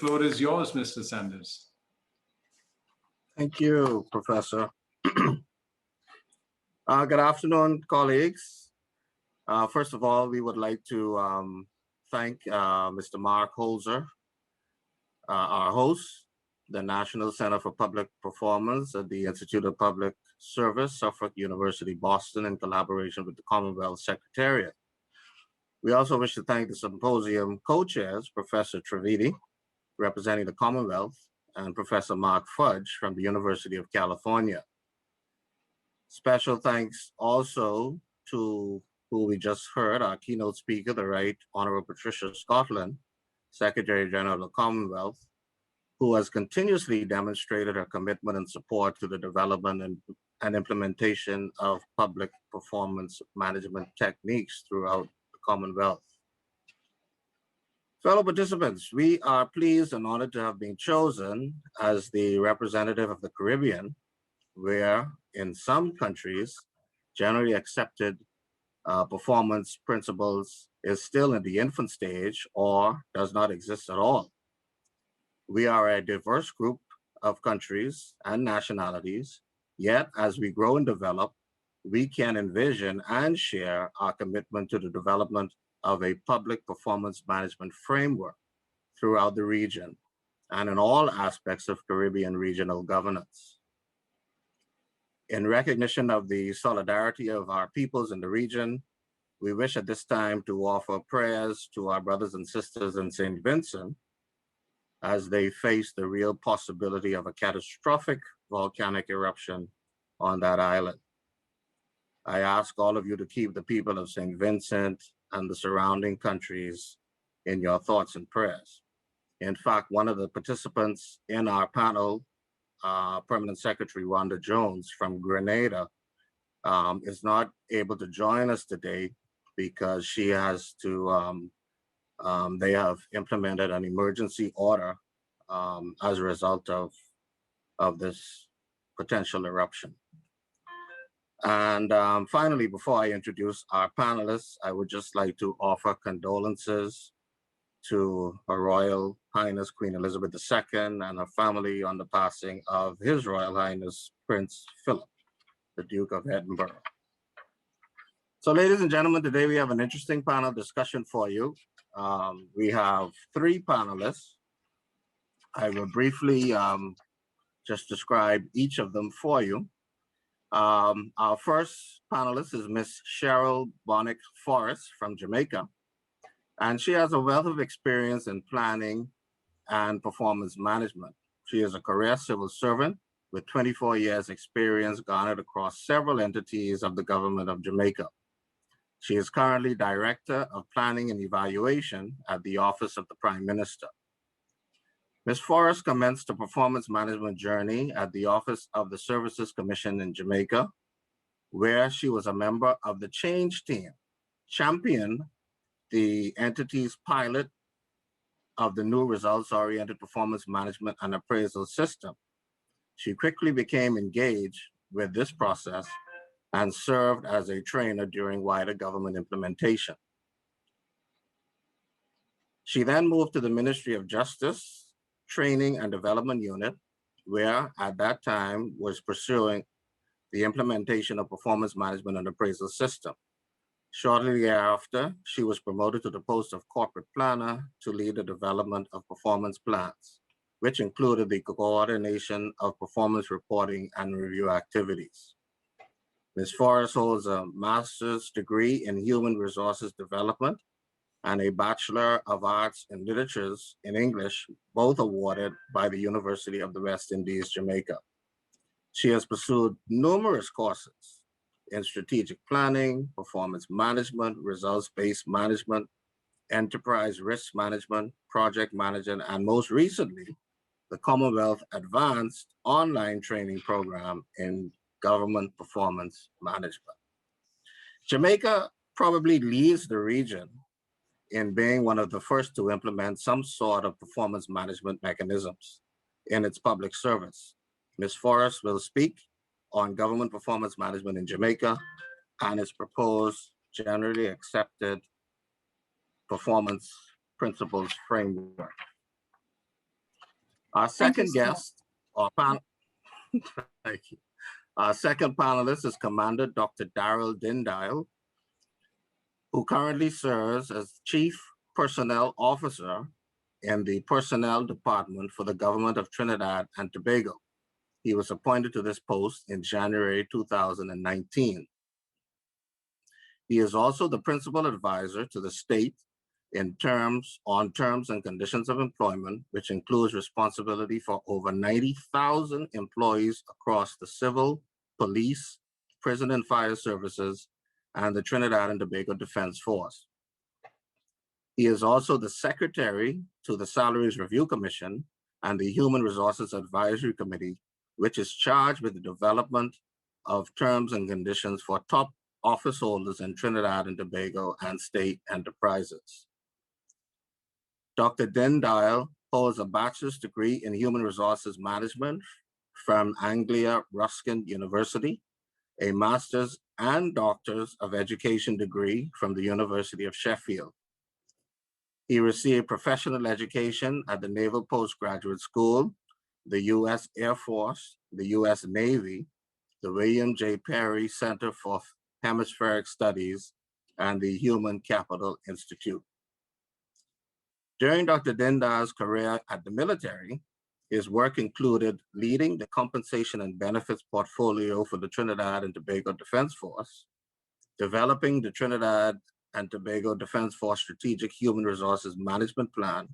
floor is yours, Mr. Sanders. Thank you, Professor. Good afternoon, colleagues. First of all, we would like to thank Mr. Mark Holzer, our host, the National Center for Public Performance at the Institute of Public Service, Suffolk University, Boston, in collaboration with the Commonwealth Secretariat. We also wish to thank the symposium co-chairs, Professor Trivedi, representing the Commonwealth, and Professor Mark Fudge from the University of California. Special thanks also to who we just heard, our keynote speaker, the Right Honorable Patricia Scotland, Secretary General of the Commonwealth, who has continuously demonstrated her commitment and support to the development and implementation of public performance management techniques throughout the Commonwealth. Fellow participants, we are pleased and honored to have been chosen as the representative of the Caribbean, where in some countries, generally accepted performance principles is still in the infant stage or does not exist at all. We are a diverse group of countries and nationalities, yet as we grow and develop, we can envision and share our commitment to the development of a public performance management framework throughout the region and in all aspects of Caribbean regional governance. In recognition of the solidarity of our peoples in the region, we wish at this time to offer prayers to our brothers and sisters in St. Vincent as they face the real possibility of a catastrophic volcanic eruption on that island. I ask all of you to keep the people of St. Vincent and the surrounding countries in your thoughts and prayers. In fact, one of the participants in our panel, Permanent Secretary Rhonda Jones from Grenada, is not able to join us today because she has to, they have implemented an emergency order as a result of this potential eruption. And finally, before I introduce our panelists, I would just like to offer condolences to Her Royal Highness Queen Elizabeth II and her family on the passing of His Royal Highness Prince Philip, the Duke of Edinburgh. So ladies and gentlemen, today we have an interesting panel discussion for you. We have three panelists. I will briefly just describe each of them for you. Our first panelist is Miss Cheryl Bonnick Forrest from Jamaica, and she has a wealth of experience in planning and performance management. She is a career civil servant with 24 years experience garnered across several entities of the government of Jamaica. She is currently Director of Planning and Evaluation at the Office of the Prime Minister. Ms. Forrest commenced a performance management journey at the Office of the Services Commission in Jamaica, where she was a member of the change team, championed the entity's pilot of the new results-oriented performance management and appraisal system. She quickly became engaged with this process and served as a trainer during wider government implementation. She then moved to the Ministry of Justice Training and Development Unit, where at that time was pursuing the implementation of performance management and appraisal system. Shortly thereafter, she was promoted to the post of corporate planner to lead the development of performance plans, which included the coordination of performance reporting and review activities. Ms. Forrest holds a master's degree in human resources development and a Bachelor of Arts in Literatures in English, both awarded by the University of the West Indies, Jamaica. She has pursued numerous courses in strategic planning, performance management, results-based management, enterprise risk management, project management, and most recently, the Commonwealth Advanced Online Training Program in Government Performance Management. Jamaica probably leads the region in being one of the first to implement some sort of performance management mechanisms in its public service. Ms. Forrest will speak on government performance management in Jamaica and its proposed generally accepted performance principles framework. Our Thank you second so much. guest, or thank you. Our second panelist is Commander Dr. Daryl Dindile, who currently serves as Chief Personnel Officer in the Personnel Department for the Government of Trinidad and Tobago. He was appointed to this post in January 2019. He is also the principal advisor to the state on terms and conditions of employment, which includes responsibility for over 90,000 employees across the civil, police, prison and fire services, and the Trinidad and Tobago Defense Force. He is also the secretary to the Salaries Review Commission and the Human Resources Advisory Committee, which is charged with the development of terms and conditions for top office holders in Trinidad and Tobago and state enterprises. Dr. Dindile holds a bachelor's degree in human resources management from Anglia Ruskin University, a master's and doctor's of education degree from the University of Sheffield. He received professional education at the Naval Postgraduate School, the U.S. Air Force, the U.S. Navy, the William J. Perry Center for Hemispheric Studies, and the Human Capital Institute. During Dr. Dindile's career at the military, his work included leading the compensation and benefits portfolio for the Trinidad and Tobago Defense Force, developing the Trinidad and Tobago Defense Force Strategic Human Resources Management Plan,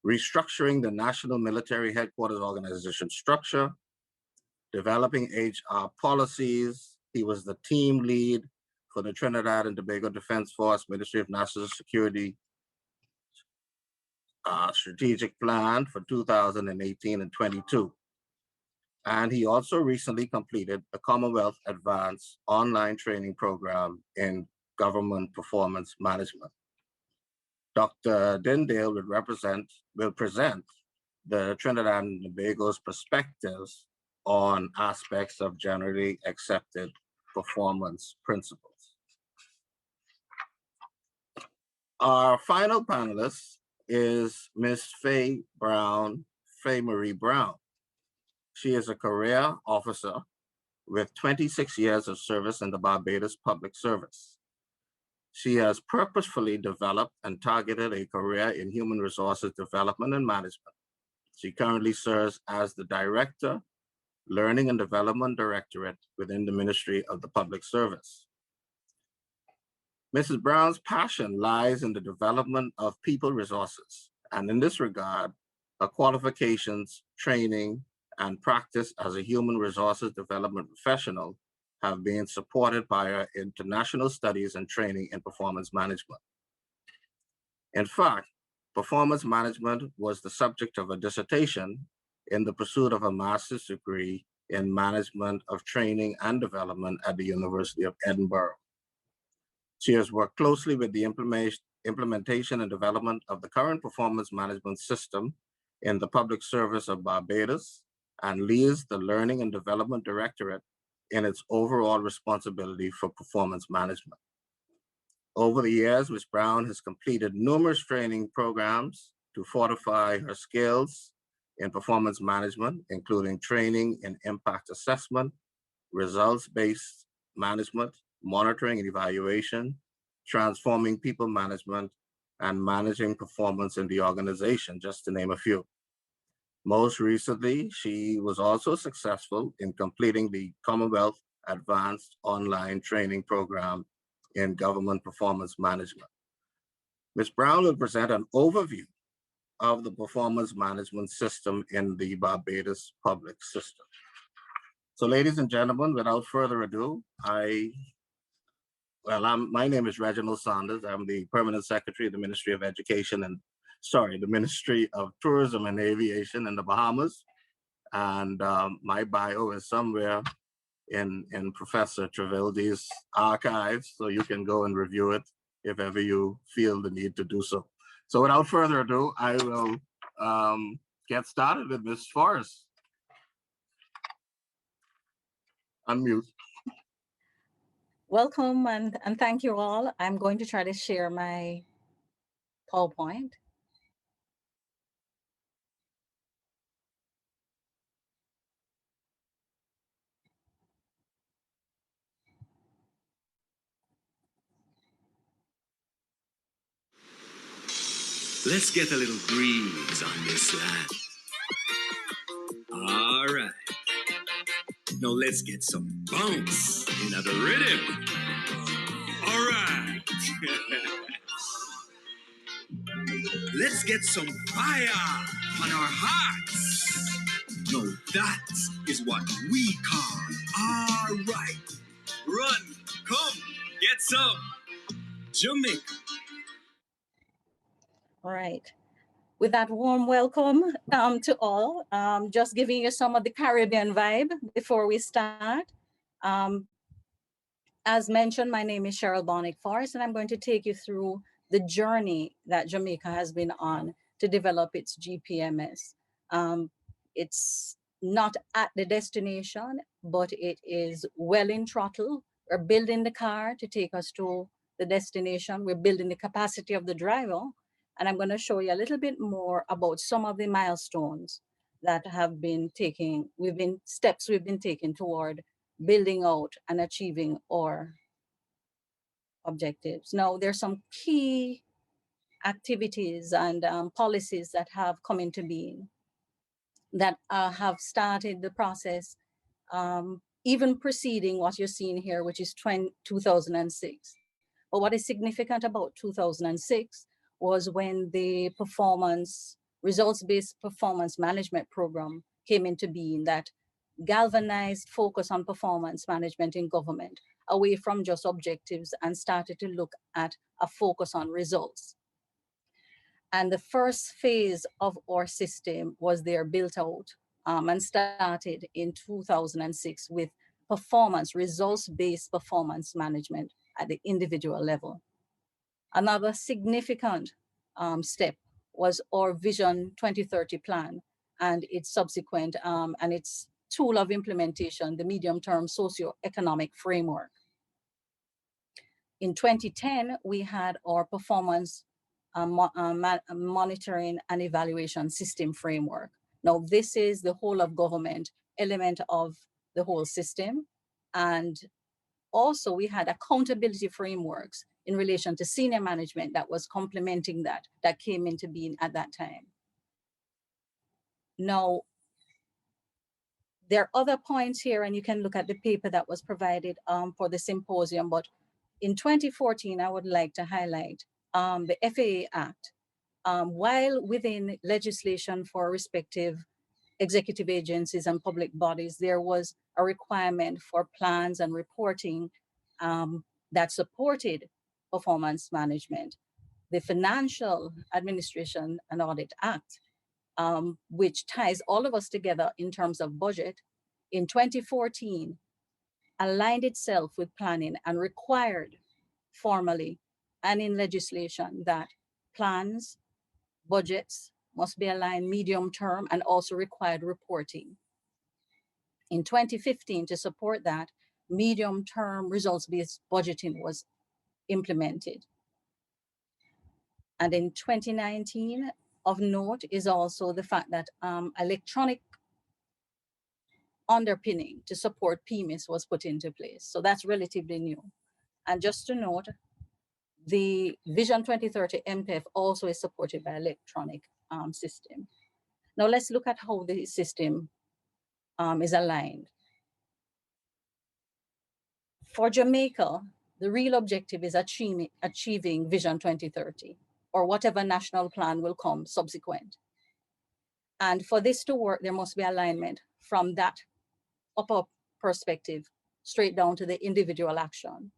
restructuring the National Military Headquarters Organization structure, developing HR policies. He was the team lead for the Trinidad and Tobago Defense Force Ministry of National Security strategic plan for 2018 and 22. And he also recently completed the Commonwealth Advanced online training program in government performance management. Dr. Dindale will present the Trinidad and Tobago's perspectives on aspects of generally accepted performance principles. Our final panelist is Ms. Faye Marie Brown. She is a career officer with 26 years of service in the Barbados Public Service. She has purposefully developed and targeted a career in human resources development and management. She currently serves as the Director, Learning and Development Directorate within the Ministry of the Public Service. Mrs. Brown's passion lies in the development of people resources, and in this regard, her qualifications, training, and practice as a human resources development professional have been supported by her international studies and training in performance management. In fact, performance management was the subject of a dissertation in the pursuit of a master's degree in management of training and development at the University of Edinburgh. She has worked closely with the implementation and development of the current performance management system in the public service of Barbados and leads the Learning and Development Directorate in its overall responsibility for performance management. Over the years, Ms. Brown has completed numerous training programs to fortify her skills in performance management, including training in impact assessment, results-based management, monitoring and evaluation, transforming people management, and managing performance in the organization, just to name a few. Most recently, she was also successful in completing the Commonwealth Advanced Online Training Program in Government Performance Management. Ms. Brown will present an overview of the performance management system in the Barbados public system. So ladies and gentlemen, without further ado, my name is Reginald Saunders. I'm the Permanent Secretary of the Ministry of the Ministry of Tourism and Aviation in the Bahamas. And my bio is somewhere in Professor Treveldi's archives, so you can go and review it if ever you feel the need to do so. So without further ado, I will get started with Ms. Forrest. Unmute. Welcome and thank you all. I'm going to try to share my PowerPoint. Let's get a little breeze on this land. All right. Now let's get some bounce in the rhythm. All right. Let's get some fire on our hearts. Now that is what we call all right. Run, come, get some Jamaica. All right. With that warm welcome to all, just giving you some of the Caribbean vibe before we start. Um, as mentioned, my name is Cheryl Bonnick Forrest, and I'm going to take you through the journey that Jamaica has been on to develop its GPMS. It's not at the destination, but it is well in throttle. We're building the car to take us to the destination. We're building the capacity of the driver. And I'm going to show you a little bit more about some of the milestones that have been taking, steps we've been taking toward building out and achieving our objectives. Now, there's some key activities and policies that have come into being that have started the process, even preceding what you're seeing here, which is 2006. But what is significant about 2006 was when the results-based performance management program came into being that galvanized focus on performance management in government away from just objectives and started to look at a focus on results. And the first phase of our system was there built out and started in 2006 with results-based performance management at the individual level. Another significant step was our Vision 2030 plan and its subsequent and its tool of implementation, the medium-term socio-economic framework. In 2010, we had our performance monitoring and evaluation system framework. Now, this is the whole of government element of the whole system. And also we had accountability frameworks in relation to senior management that was complementing that came into being at that time. Now, there are other points here, and you can look at the paper that was provided for the symposium, but in 2014, I would like to highlight the FAA Act. While within legislation for respective executive agencies and public bodies, there was a requirement for plans and reporting that supported performance management. The Financial Administration and Audit Act, which ties all of us together in terms of budget, in 2014, aligned itself with planning and required formally and in legislation that plans, budgets must be aligned medium term and also required reporting. In 2015, to support that, medium term results-based budgeting was implemented. And in 2019, of note is also the fact that electronic underpinning to support PMIS was put into place. So that's relatively new. And just to note, the Vision 2030 MTEF also is supported by electronic system. Now let's look at how the system is aligned. For Jamaica, the real objective is achieving Vision 2030 or whatever national plan will come subsequent. And for this to work, there must be alignment from that upper perspective straight down to the individual action.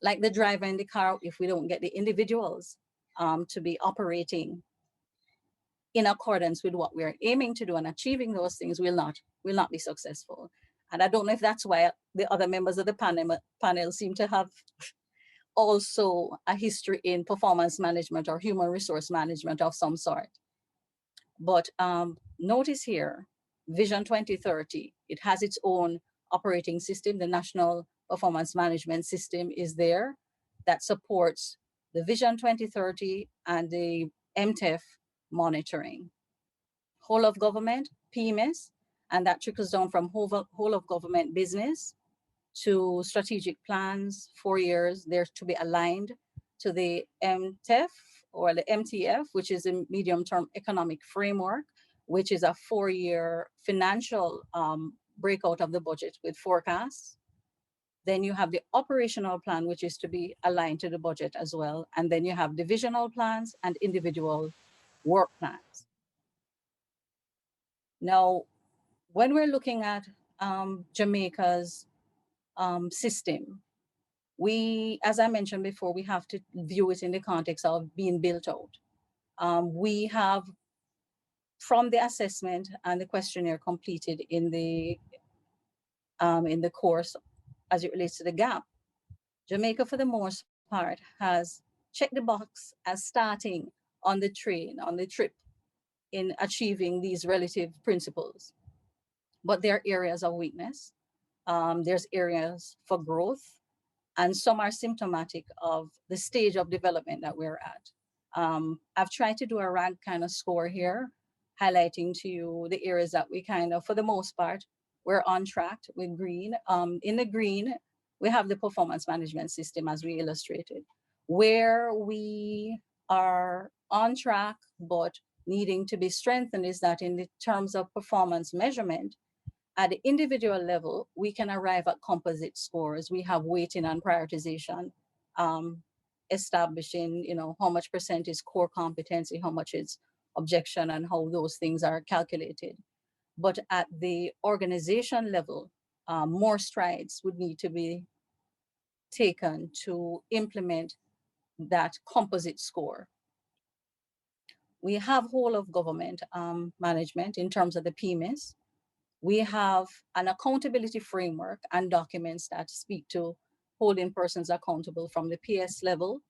Like the driver in the car, if we don't get the individuals to be operating in accordance with what we're aiming to do and achieving those things, we'll not be successful. And I don't know if that's why the other members of the panel seem to have also a history in performance management or human resource management of some sort. But notice here, Vision 2030, it has its own operating system. The National Performance Management System is there that supports the Vision 2030 and the MTEF monitoring. Whole of government, PMIS, and that trickles down from whole of government business to strategic plans, 4 years, they're to be aligned to the MTEF or the MTF, which is a medium-term economic framework, which is a 4-year financial breakout of the budget with forecasts. Then you have the operational plan, which is to be aligned to the budget as well. And then you have divisional plans and individual work plans. Now, when we're looking at Jamaica's system, we, as I mentioned before, we have to view it in the context of being built out. We have, from the assessment and the questionnaire completed in the course as it relates to the gap, Jamaica, for the most part, has checked the box as starting on the train, on the trip in achieving these relative principles. But there are areas of weakness. There's areas for growth, and some are symptomatic of the stage of development that we're at. I've tried to do a rank kind of score here, highlighting to you the areas that we kind of, for the most part, we're on track with green. In the green, we have the performance management system as we illustrated. Where we are on track, but needing to be strengthened is that in the terms of performance measurement, at the individual level, we can arrive at composite scores. We have weighting and prioritization, establishing, how much percent is core competency, how much is objection, and how those things are calculated. But at the organization level, more strides would need to be taken to implement that composite score. We have whole of government management in terms of the PMIS. We have an accountability framework and documents that speak to holding persons accountable from the PS level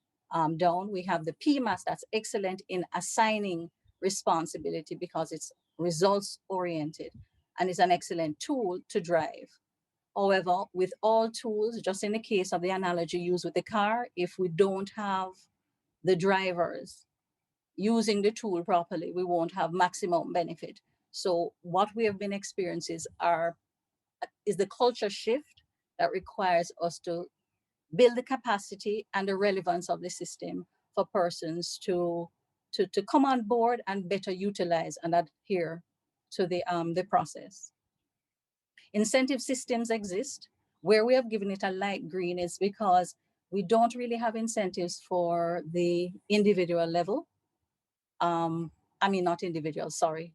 down. We have the PMAS that's excellent in assigning responsibility because it's results oriented and is an excellent tool to drive. However, with all tools, just in the case of the analogy used with the car, if we don't have the drivers using the tool properly, we won't have maximum benefit. So what we have been experiencing is the culture shift that requires us to build the capacity and the relevance of the system for persons to come on board and better utilize and adhere to the process. Incentive systems exist. Where we have given it a light green is because we don't really have incentives for the individual level. Not individual, sorry.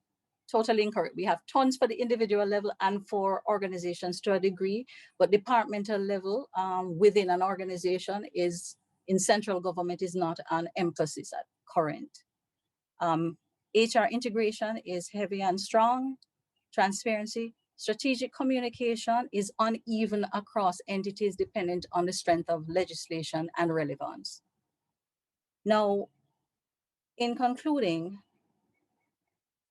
Totally incorrect. We have tons for the individual level and for organizations to a degree, but departmental level within an organization is, in central government, is not an emphasis at current. HR integration is heavy and strong. Transparency, strategic communication is uneven across entities dependent on the strength of legislation and relevance. Now, in concluding,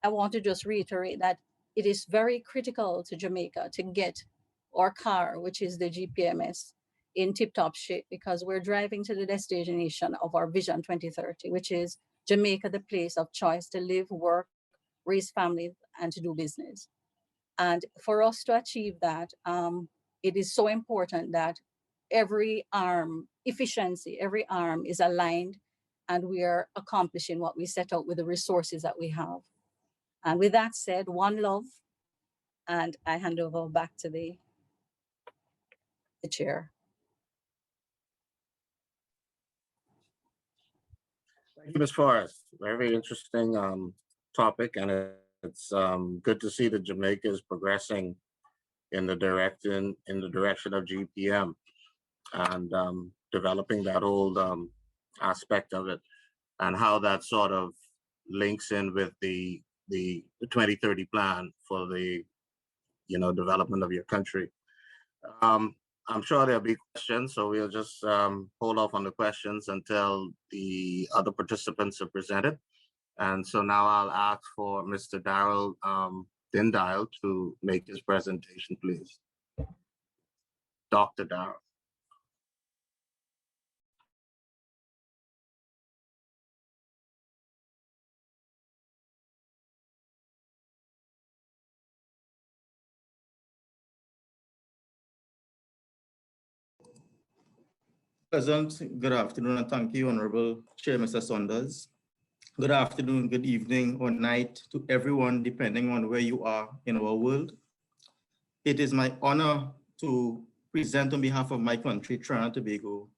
I want to just reiterate that it is very critical to Jamaica to get our car, which is the GPMS, in tip-top shape because we're driving to the destination of our Vision 2030, which is Jamaica, the place of choice to live, work, raise families, and to do business. And for us to achieve that, it is so important that every arm, efficiency, every arm is aligned and we are accomplishing what we set out with the resources that we have. And with that said, one love, and I hand over back to the chair. Thank you, Ms. Forrest. Very interesting topic, and it's good to see that Jamaica is progressing in the direction of GPM and developing that whole aspect of it, and how that sort of links in with the 2030 plan for the development of your country. I'm sure there'll be questions, so we'll just hold off on the questions until the other participants are presented. And so now I'll ask for Mr. Darrell Dindile to make his presentation, please. Dr. Darrell. Pleasant good afternoon, and thank you, Honorable Chair, Mr. Saunders. Good afternoon, good evening, or night to everyone, depending on where you are in our world. It is my honor to present on behalf of my country, Trinidad and Tobago,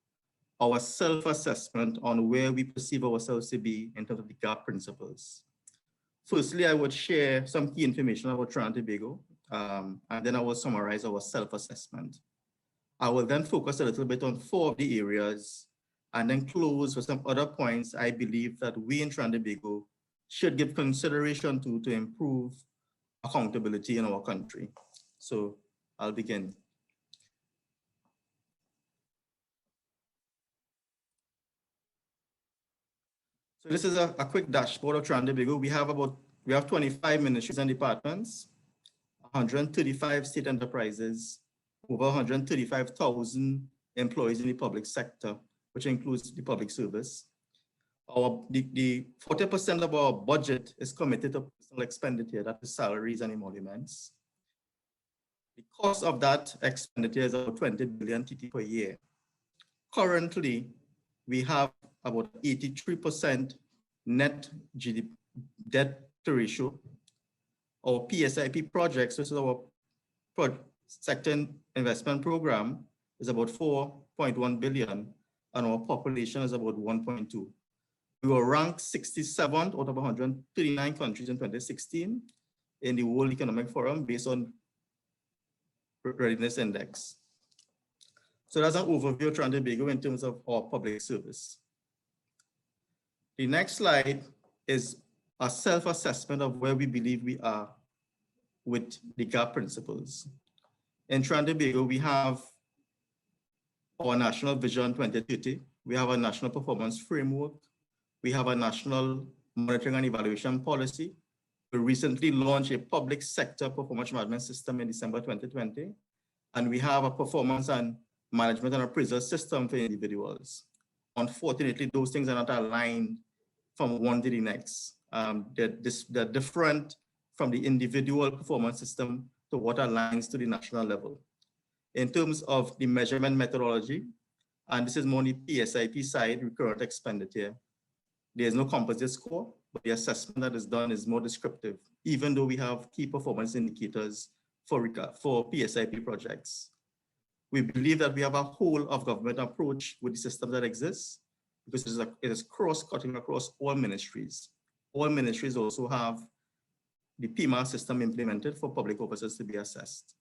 our self-assessment on where we perceive ourselves to be in terms of the GAP principles. Firstly, I would share some key information about Trinidad and Tobago, and then I will summarize our self-assessment. I will then focus a little bit on 4 of the areas and then close with some other points I believe that we in Trinidad and Tobago should give consideration to improve accountability in our country. So I'll begin. So this is a quick dashboard of Trinidad and Tobago. We have 25 ministries and departments, 135 state enterprises, over 135,000 employees in the public sector, which includes the public service. The 40% of our budget is committed to personal expenditure, that is salaries and emoluments. The cost of that expenditure is about 20 billion TT per year. Currently, we have about 83% net GDP debt to ratio. Our PSIP projects, which is our sector investment program, is about 4.1 billion, and our population is about 1.2. We were ranked 67th out of 139 countries in 2016 in the World Economic Forum based on Readiness Index. So that's an overview of Trinidad and Tobago in terms of our public service. The next slide is a self-assessment of where we believe we are with the GAP principles. In Trinidad and Tobago, we have our National Vision 2030. We have a National Performance Framework. We have a National Monitoring and Evaluation Policy. We recently launched a public sector performance management system in December 2020. And we have a performance and management and appraisal system for individuals. Unfortunately, those things are not aligned from one to the next. They're different from the individual performance system to what aligns to the national level. In terms of the measurement methodology, and this is more on the PSIP side, recurrent expenditure, there's no composite score, but the assessment that is done is more descriptive, even though we have key performance indicators for PSIP projects. We believe that we have a whole of government approach with the system that exists, because it is cross-cutting across all ministries. All ministries also have the PMA system implemented for public officers to be assessed.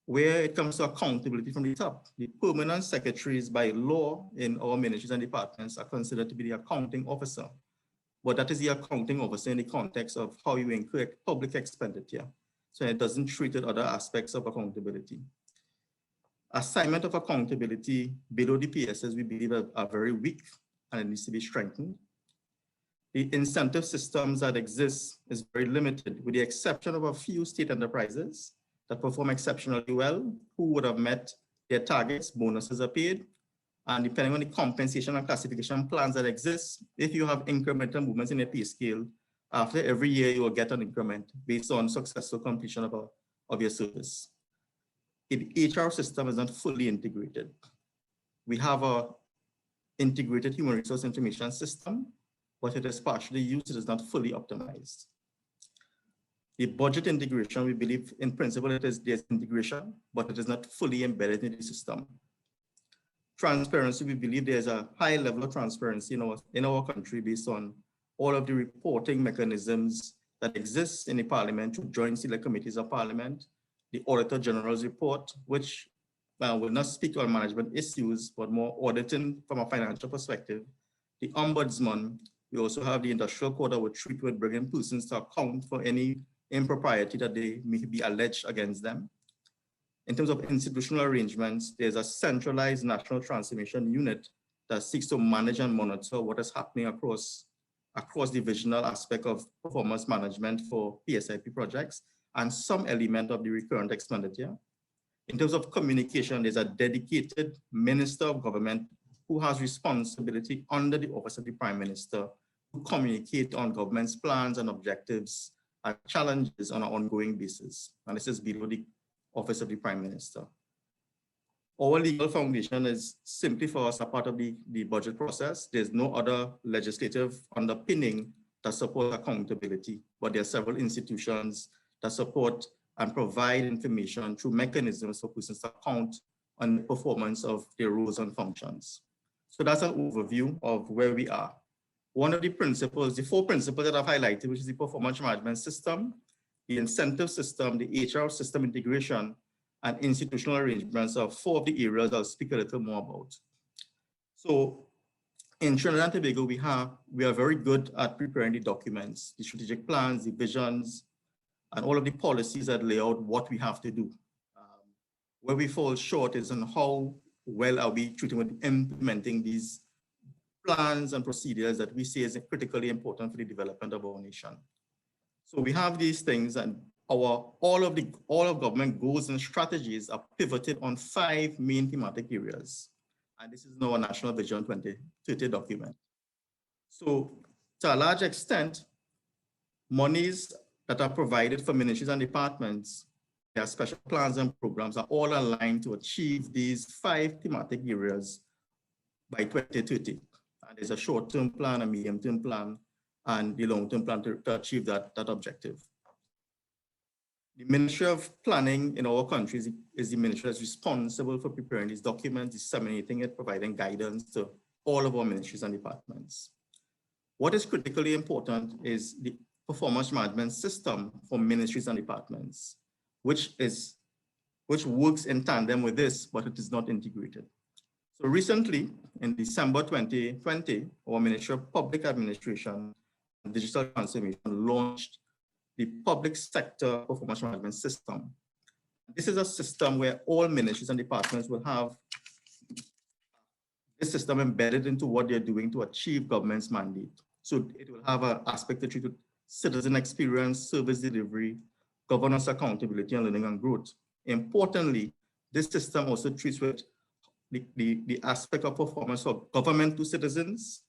Where it comes to accountability from the top, the permanent secretaries by law in our ministries and departments are considered to be the accounting officer. But that is the accounting officer in the context of how you incur public expenditure. So it doesn't treat other aspects of accountability. Assignment of accountability below the PSS, we believe are very weak and it needs to be strengthened. The incentive systems that exist is very limited, with the exception of a few state enterprises that perform exceptionally well, who would have met their targets, bonuses are paid, and depending on the compensation and classification plans that exist, if you have incremental movements in your pay scale, after every year you will get an increment based on successful completion of your service. The HR system is not fully integrated. We have an integrated human resource information system, but it is partially used, it is not fully optimized. The budget integration, we believe in principle there's integration, but it is not fully embedded in the system. Transparency, we believe there's a high level of transparency in our country based on all of the reporting mechanisms that exist in the parliament through joint select committees of parliament, the Auditor General's report, which will not speak on management issues, but more auditing from a financial perspective. The Ombudsman, we also have the Industrial Court that would treat with bringing persons to account for any impropriety that they may be alleged against them. In terms of institutional arrangements, there's a centralized national transformation unit that seeks to manage and monitor what is happening across divisional aspect of performance management for PSIP projects and some element of the recurrent expenditure. In terms of communication, there's a dedicated Minister of Government who has responsibility under the Office of the Prime Minister to communicate on government's plans and objectives and challenges on an ongoing basis. And this is below the Office of the Prime Minister. our legal foundation is simply for us a part of the budget process. There's no other legislative underpinning that support accountability, but there are several institutions that support and provide information through mechanisms for persons to account on the performance of their roles and functions. So that's an overview of where we are. One of the principles, the 4 principles that I've highlighted, which is the performance management system, the incentive system, the HR system integration, and institutional arrangements are 4 of the areas I'll speak a little more about. So in Trinidad and Tobago, we are very good at preparing the documents, the strategic plans, the visions, and all of the policies that lay out what we have to do. Where we fall short is on how well are we treating with implementing these plans and procedures that we see as critically important for the development of our nation. So we have these things, and all of government goals and strategies are pivoted on 5 main thematic areas. And this is now a National Vision 2030 document. So to a large extent, monies that are provided for ministries and departments, their special plans and programs are all aligned to achieve these 5 thematic areas by 2030. And there's a short-term plan, a medium-term plan, and the long-term plan to achieve that objective. The Ministry of Planning in our country is the ministry that's responsible for preparing these documents, disseminating it, providing guidance to all of our ministries and departments. What is critically important is the performance management system for ministries and departments, which works in tandem with this, but it is not integrated. So recently, in December 2020, our Ministry of Public Administration and Digital Transformation launched the Public Sector Performance Management System. This is a system where all ministries and departments will have this system embedded into what they're doing to achieve government's mandate. So it will have an aspect to treat with citizen experience, service delivery, governance accountability, and learning and growth. Importantly, this system also treats with the aspect of performance of government to citizens,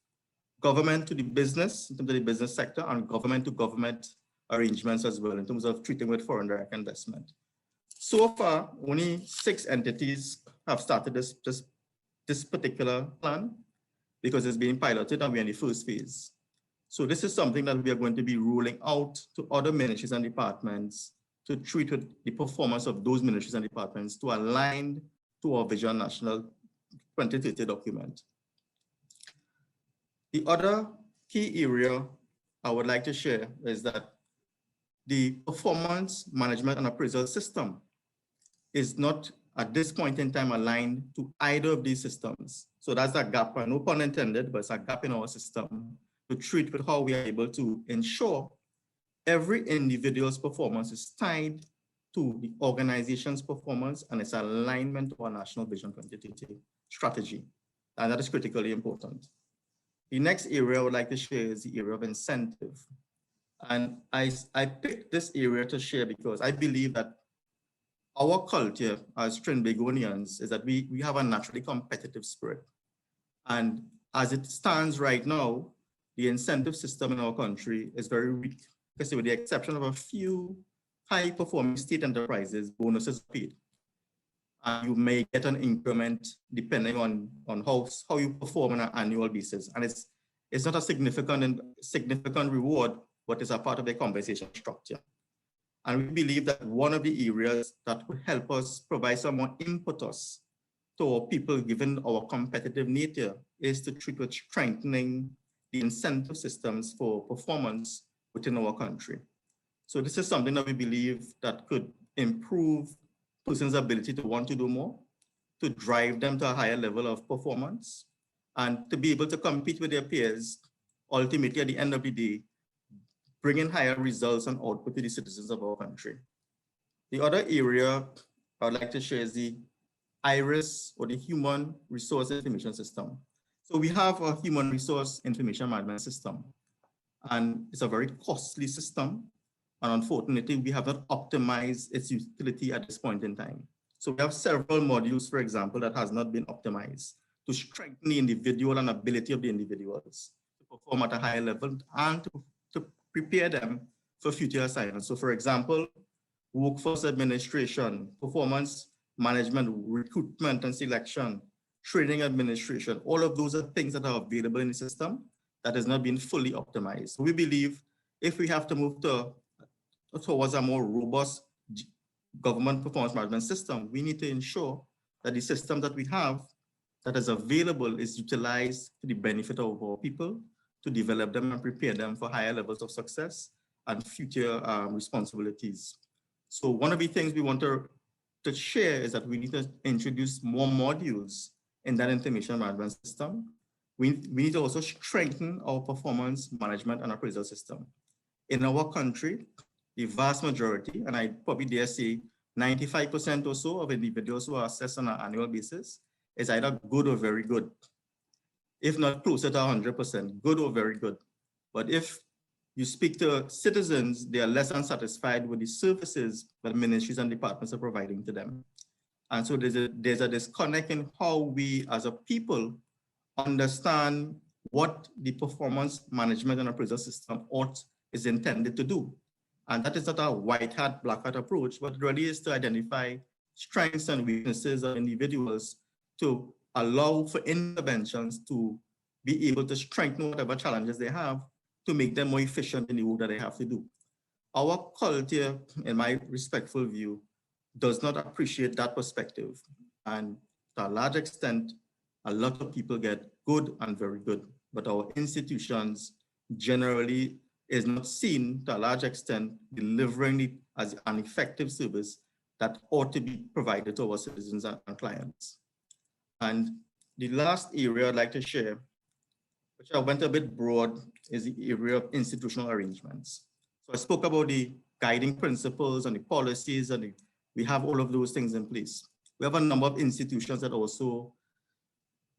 government to the business, in terms of the business sector, and government to government arrangements as well, in terms of treating with foreign direct investment. So far, only 6 entities have started this particular plan because it's being piloted and we're in the first phase. So this is something that we are going to be rolling out to other ministries and departments to treat with the performance of those ministries and departments to align to our Vision National 2030 document. The other key area I would like to share is that the performance management and appraisal system is not at this point in time aligned to either of these systems. So that's a gap, no pun intended, but it's a gap in our system to treat with how we are able to ensure every individual's performance is tied to the organization's performance and its alignment to our National Vision 2030 strategy. And that is critically important. The next area I would like to share is the area of incentive. And I picked this area to share because I believe that our culture as Trinbagonians is that we have a naturally competitive spirit. And as it stands right now, the incentive system in our country is very weak, because with the exception of a few high-performing state enterprises, bonuses are paid. And you may get an increment depending on how you perform on an annual basis. And it's not a significant reward, but it's a part of the compensation structure. And we believe that one of the areas that would help us provide some more impetus to our people, given our competitive nature, is to treat with strengthening the incentive systems for performance within our country. So this is something that we believe that could improve persons' ability to want to do more, to drive them to a higher level of performance, and to be able to compete with their peers, ultimately at the end of the day, bringing higher results and output to the citizens of our country. The other area I would like to share is the IRIS, or the Human Resource Information System. So we have a Human Resource Information Management System, and it's a very costly system. And unfortunately, we have not optimized its utility at this point in time. So we have several modules, for example, that has not been optimized to strengthen the individual and ability of the individuals to perform at a higher level and to prepare them for future assignments. So for example, workforce administration, performance management, recruitment and selection, training administration, all of those are things that are available in the system that has not been fully optimized. We believe if we have to move towards a more robust government performance management system, we need to ensure that the system that we have that is available is utilized to the benefit of our people, to develop them and prepare them for higher levels of success and future responsibilities. So one of the things we want to share is that we need to introduce more modules in that information management system. We need to also strengthen our performance management and appraisal system. In our country, the vast majority, and I probably dare say 95% or so of individuals who are assessed on an annual basis is either good or very good. If not closer to 100%, good or very good. But if you speak to citizens, they are less than satisfied with the services that ministries and departments are providing to them. And so there's a disconnect in how we as a people understand what the performance management and appraisal system is intended to do. And that is not a white hat, black hat approach, but really is to identify strengths and weaknesses of individuals to allow for interventions to be able to strengthen whatever challenges they have to make them more efficient in the work that they have to do. Our culture, in my respectful view, does not appreciate that perspective. And to a large extent, a lot of people get good and very good, but our institutions generally is not seen to a large extent delivering it as an effective service that ought to be provided to our citizens and clients. And the last area I'd like to share, which I went a bit broad, is the area of institutional arrangements. So I spoke about the guiding principles and the policies, and we have all of those things in place. We have a number of institutions that also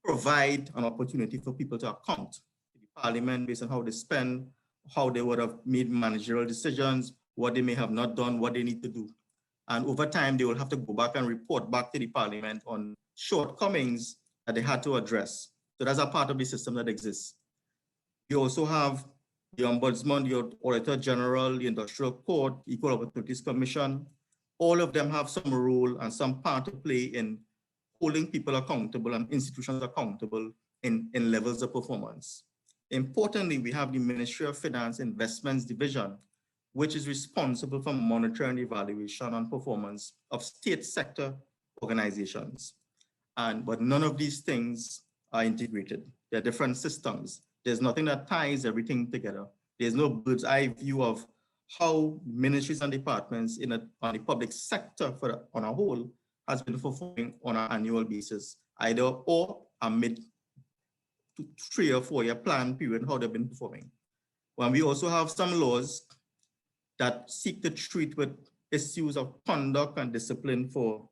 provide an opportunity for people to account to the parliament based on how they spend, how they would have made managerial decisions, what they may have not done, what they need to do. And over time, they will have to go back and report back to the parliament on shortcomings that they had to address. So that's a part of the system that exists. You also have the Ombudsman, the Auditor General, the Industrial Court, Equal Opportunities Commission. All of them have some role and some part to play in holding people accountable and institutions accountable in levels of performance. Importantly, we have the Ministry of Finance Investments Division, which is responsible for monitoring evaluation and performance of state sector organizations. But none of these things are integrated. They're different systems. There's nothing that ties everything together. There's no bird's eye view of how ministries and departments on the public sector on a whole has been performing on an annual basis, either or a mid to 3 or 4 year plan period, how they've been performing. When we also have some laws that seek to treat with issues of conduct and discipline for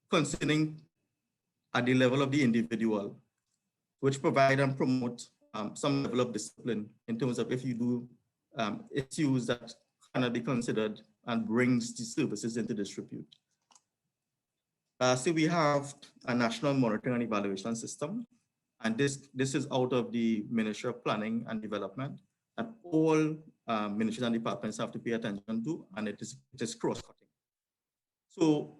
concerning at the level of the individual, which provide and promote some level of discipline in terms of if you do issues that cannot be considered and brings the services into disrepute. So we have a national monitoring and evaluation system, and this is out of the Ministry of Planning and Development, and all ministries and departments have to pay attention to, and it is cross-cutting. So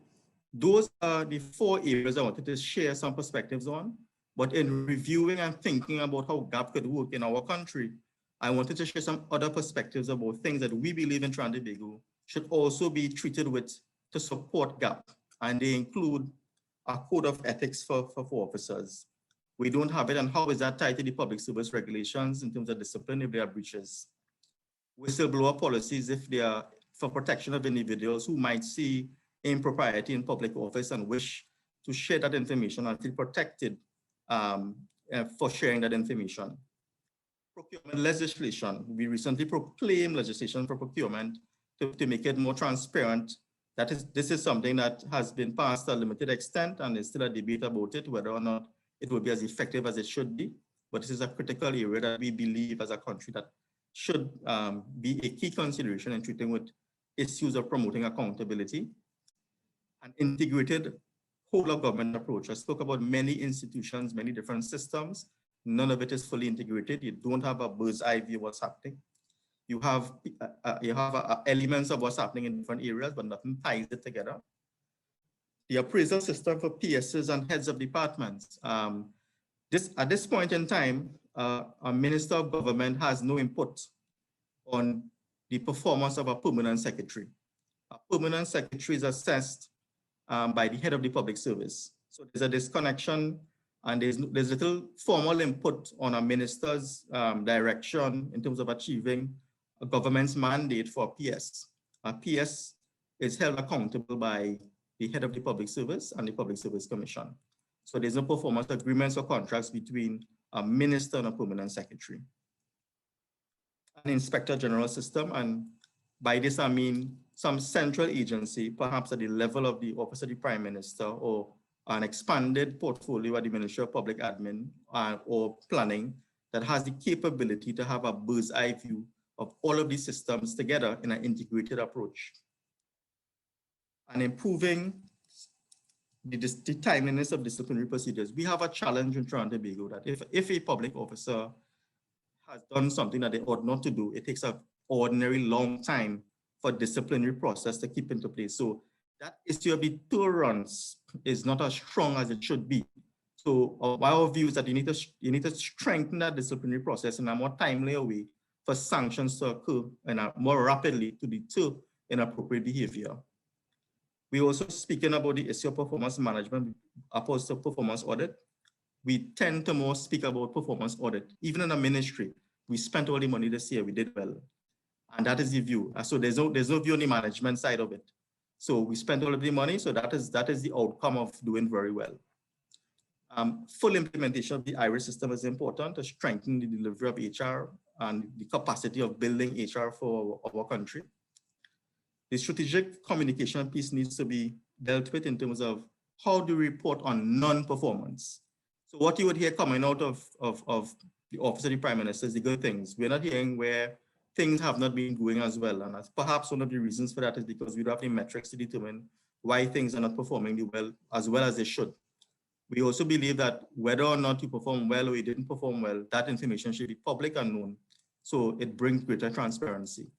those are the 4 areas I wanted to share some perspectives on, but in reviewing and thinking about how GAP could work in our country, I wanted to share some other perspectives about things that we believe in Trinidad and Tobago should also be treated with to support GAP. And they include a code of ethics for officers. We don't have it, and how is that tied to the public service regulations in terms of discipline if there are breaches? Whistleblower policies if they are for protection of individuals who might see impropriety in public office and wish to share that information and feel protected for sharing that information. Procurement legislation. We recently proclaimed legislation for procurement to make it more transparent. This is something that has been passed to a limited extent, and there's still a debate about it, whether or not it will be as effective as it should be. But this is a critical area that we believe as a country that should be a key consideration in treating with issues of promoting accountability. An integrated whole of government approach. I spoke about many institutions, many different systems. None of it is fully integrated. You don't have a bird's eye view of what's happening. You have elements of what's happening in different areas, but nothing ties it together. the appraisal system for PSs and heads of departments. At this point in time, a minister of government has no input on the performance of a permanent secretary. A permanent secretary is assessed by the head of the public service. So there's a disconnection, and there's little formal input on a minister's direction in terms of achieving a government's mandate for PS. A PS is held accountable by the head of the public service and the Public Service Commission. So there's no performance agreements or contracts between a minister and a permanent secretary. An inspector general system, and by this I mean some central agency, perhaps at the level of the office of the prime minister, or an expanded portfolio at the Ministry of Public Admin or planning, that has the capability to have a bird's eye view of all of these systems together in an integrated approach. And improving the timeliness of disciplinary procedures. We have a challenge in Trinidad and Tobago that if a public officer has done something that they ought not to do, it takes an ordinary long time for disciplinary process to keep into place. So that issue of the tolerance is not as strong as it should be. So our view is that you need to strengthen that disciplinary process in a more timely way for sanctions to occur and more rapidly to deter inappropriate behavior. We also speaking about the issue of performance management opposed to performance audit. We tend to more speak about performance audit. Even in a ministry, we spent all the money this year, we did well. And that is the view. So there's no view on the management side of it. So we spent all of the money, so that is the outcome of doing very well. Full implementation of the IRIS system is important to strengthen the delivery of HR and the capacity of building HR for our country. The strategic communication piece needs to be dealt with in terms of how do we report on non-performance. So what you would hear coming out of the Office of the Prime Minister is the good things. We're not hearing where things have not been going as well. And perhaps one of the reasons for that is because we don't have any metrics to determine why things are not performing as well as they should. We also believe that whether or not you perform well or you didn't perform well, that information should be public and known. So it brings greater transparency.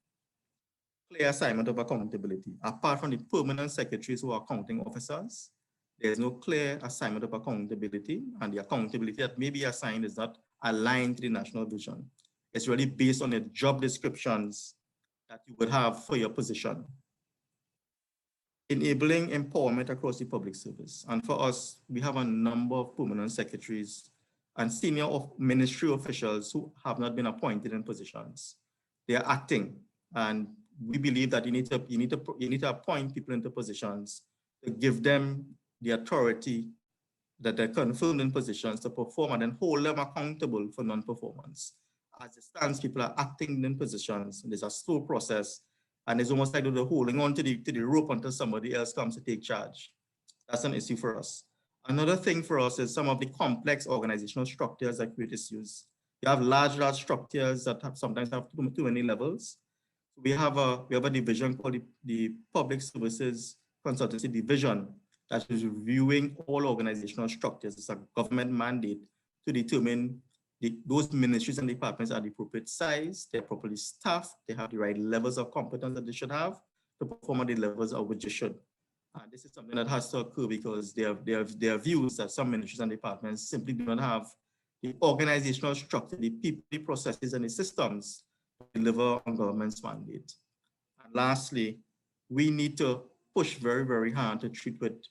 Clear assignment of accountability. Apart from the permanent secretaries who are accounting officers, there's no clear assignment of accountability, and the accountability that may be assigned is not aligned to the national vision. It's really based on the job descriptions that you would have for your position. Enabling empowerment across the public service. And for us, we have a number of permanent secretaries and senior ministry officials who have not been appointed in positions. They are acting, and we believe that you need to appoint people into positions to give them the authority that they're confirmed in positions to perform and then hold them accountable for non-performance. As it stands, people are acting in positions, and there's a slow process, and it's almost like they're holding on to the rope until somebody else comes to take charge. That's an issue for us. Another thing for us is some of the complex organizational structures that create issues. You have large structures that sometimes have too many levels. We have a division called the Public Services Consultancy Division that is reviewing all organizational structures. It's a government mandate to determine those ministries and departments are the appropriate size, they're properly staffed, they have the right levels of competence that they should have to perform at the levels of which they should. And this is something that has to occur because there are views that some ministries and departments simply do not have the organizational structure, the people, the processes, and the systems deliver on government's mandate. And lastly, we need to push very, very hard to treat with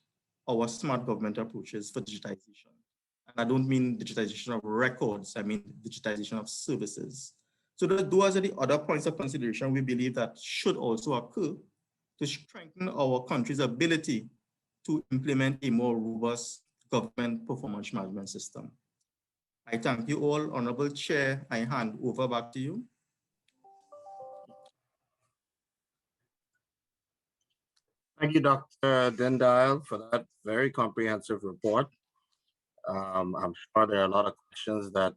our smart government approaches for digitization. And I don't mean digitization of records, I mean digitization of services. So those are the other points of consideration we believe that should also occur to strengthen our country's ability to implement a more robust government performance management system. I thank you all. Honorable Chair, I hand over back to you. Thank you, Dr. Dindal, for that very comprehensive report. I'm sure there are a lot of questions that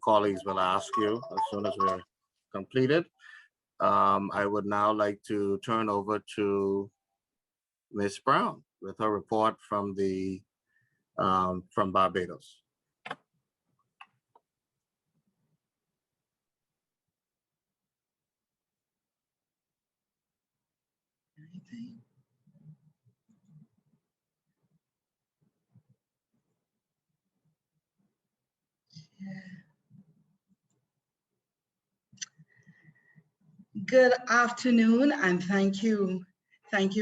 colleagues will ask you as soon as we're completed. I would now like to turn over to Ms. Brown with her report from from Barbados. Good afternoon, and thank you,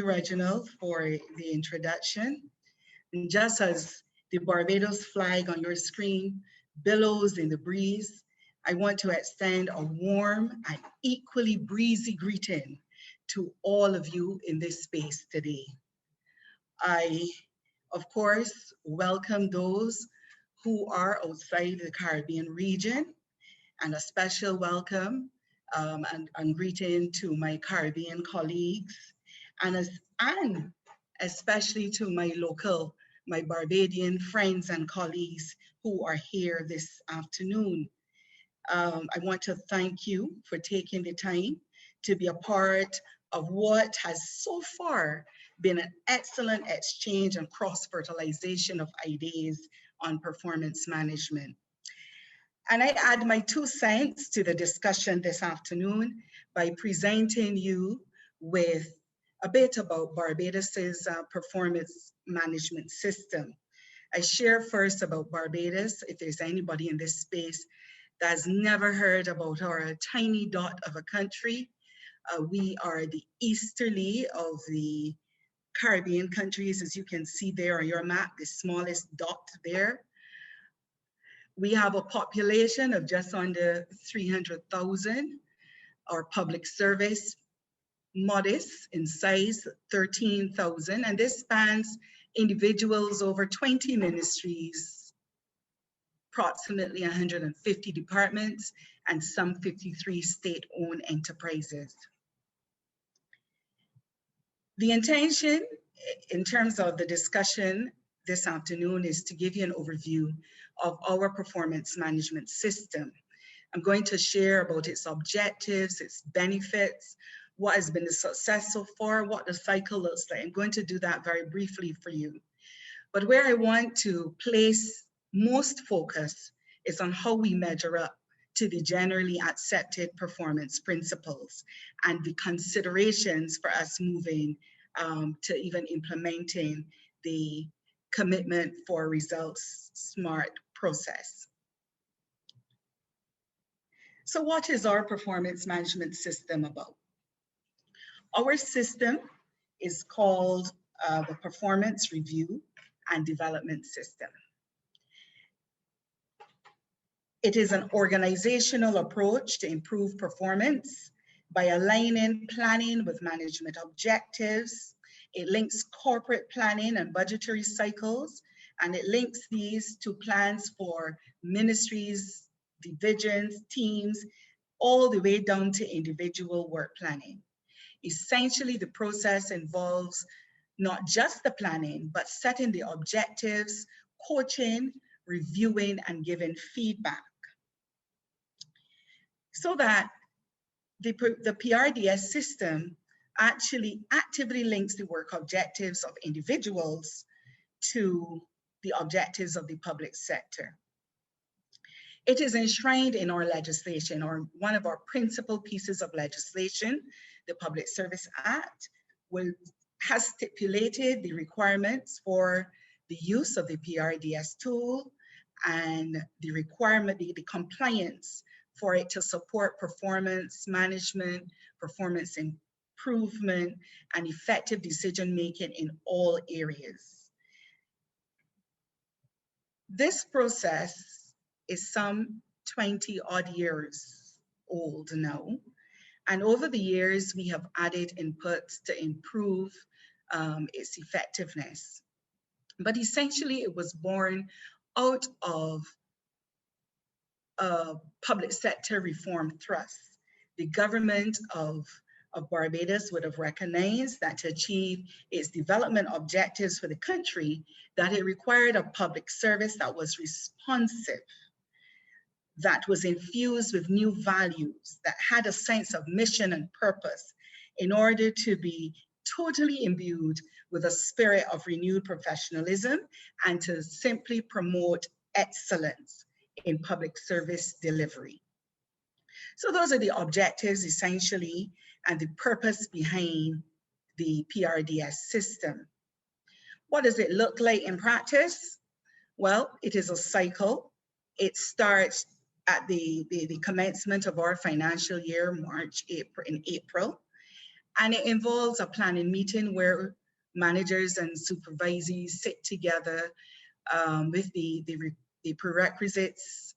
Reginald, for the introduction. And just as the Barbados flag on your screen billows in the breeze, I want to extend a warm and equally breezy greeting to all of you in this space today. I, of course, welcome those who are outside the Caribbean region, and a special welcome and greeting to my Caribbean colleagues, and especially to my Barbadian friends and colleagues who are here this afternoon. I want to thank you for taking the time to be a part of what has so far been an excellent exchange and cross-fertilization of ideas on performance management. And I add my 2 cents to the discussion this afternoon by presenting you with a bit about Barbados's performance management system. I share first about Barbados, if there's anybody in this space that has never heard about our tiny dot of a country. We are the easterly of the Caribbean countries, as you can see there on your map, the smallest dot there. We have a population of just under 300,000. Our public service, modest in size, 13,000, and this spans individuals over 20 ministries, approximately 150 departments, and some 53 state-owned enterprises. The intention in terms of the discussion this afternoon is to give you an overview of our performance management system. I'm going to share about its objectives, its benefits, what has been the success so far, what the cycle looks like. I'm going to do that very briefly for you. But where I want to place most focus is on how we measure up to the generally accepted performance principles and the considerations for us moving to even implementing the commitment for results SMART process. So what is our performance management system about? Our system is called the Performance Review and Development System. It is an organizational approach to improve performance by aligning planning with management objectives. It links corporate planning and budgetary cycles, and it links these to plans for ministries, divisions, teams, all the way down to individual work planning. Essentially, the process involves not just the planning, but setting the objectives, coaching, reviewing, and giving feedback. So that the PRDS system actually actively links the work objectives of individuals to the objectives of the public sector. It is enshrined in our legislation, or one of our principal pieces of legislation, the Public Service Act, has stipulated the requirements for the use of the PRDS tool and the requirement, the compliance for it to support performance management, performance improvement, and effective decision-making in all areas. This process is some 20 odd years old now. And over the years, we have added inputs to improve its effectiveness. But essentially, it was born out of a public sector reform thrust. The government of Barbados would have recognized that to achieve its development objectives for the country, that it required a public service that was responsive, that was infused with new values, that had a sense of mission and purpose in order to be totally imbued with a spirit of renewed professionalism and to simply promote excellence in public service delivery. So those are the objectives essentially and the purpose behind the PRDS system. What does it look like in practice? Well, it is a cycle It starts at the commencement of our financial year, April. And it involves a planning meeting where managers and supervisees sit together with the prerequisites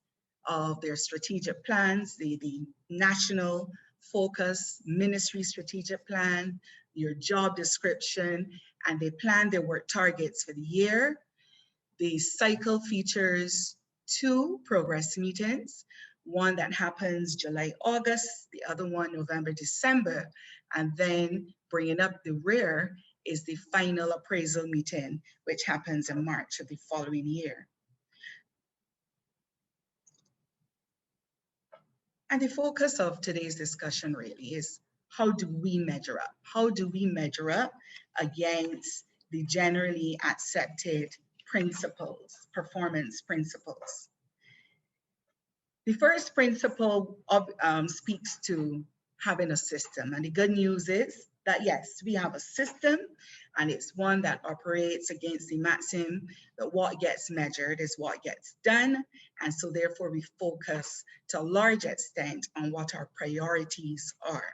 of their strategic plans, the national focus, ministry strategic plan, your job description, and they plan their work targets for the year. The cycle features 2 progress meetings, one that happens July, August, the other one November, December, and then bringing up the rear is the final appraisal meeting, which happens in March of the following year. And the focus of today's discussion really is, how do we measure up? How do we measure up against the generally accepted principles, performance principles? The first principle speaks to having a system. And the good news is that yes, we have a system, and it's one that operates against the maxim that what gets measured is what gets done. And so therefore we focus to a large extent on what our priorities are.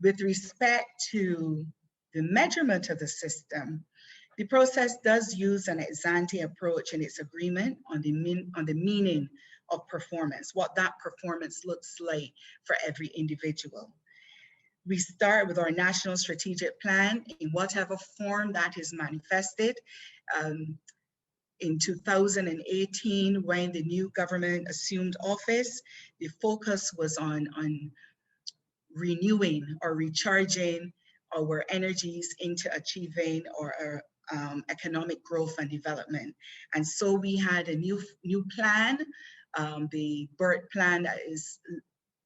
With respect to the measurement of the system, the process does use an ex-ante approach in its agreement on the meaning of performance, what that performance looks like for every individual. We start with our national strategic plan in whatever form that is manifested. In 2018, when the new government assumed office, the focus was on renewing or recharging our energies into achieving our economic growth and development. And so we had a new plan, the BERT plan that is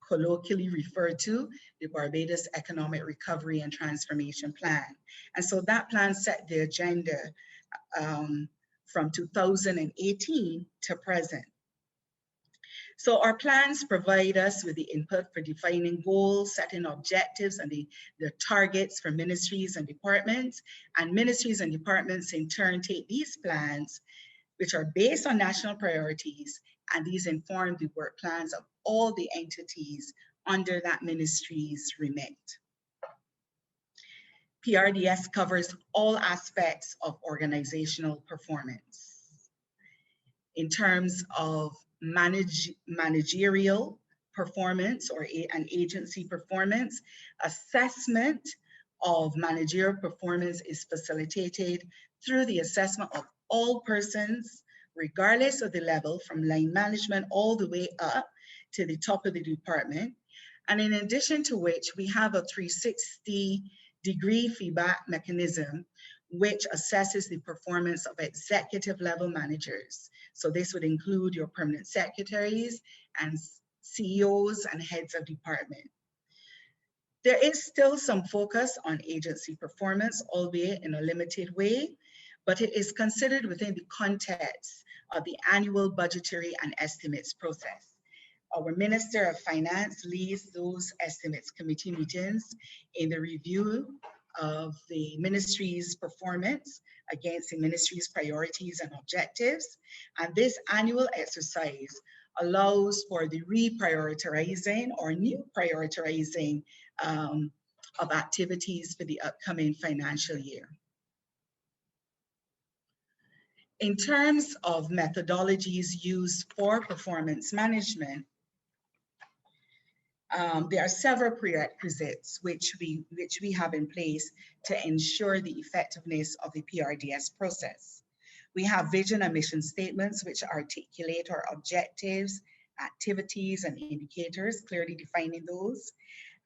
colloquially referred to, the Barbados Economic Recovery and Transformation Plan. And so that plan set the agenda from 2018 to present. So our plans provide us with the input for defining goals, setting objectives, and the targets for ministries and departments. And ministries and departments in turn take these plans, which are based on national priorities, and these inform the work plans of all the entities under that ministry's remit. PRDS covers all aspects of organizational performance. In terms of managerial performance or an agency performance, assessment of managerial performance is facilitated through the assessment of all persons, regardless of the level, from line management all the way up to the top of the department. And in addition to which, we have a 360-degree feedback mechanism which assesses the performance of executive level managers. So this would include your permanent secretaries and CEOs and heads of department. There is still some focus on agency performance, albeit in a limited way, but it is considered within the context of the annual budgetary and estimates process. Our Minister of Finance leads those estimates committee meetings in the review of the ministry's performance against the ministry's priorities and objectives. And this annual exercise allows for the reprioritizing or new prioritizing of activities for the upcoming financial year. In terms of methodologies used for performance management, there are several prerequisites which we have in place to ensure the effectiveness of the PRDS process. We have vision and mission statements which articulate our objectives, activities, and indicators, clearly defining those.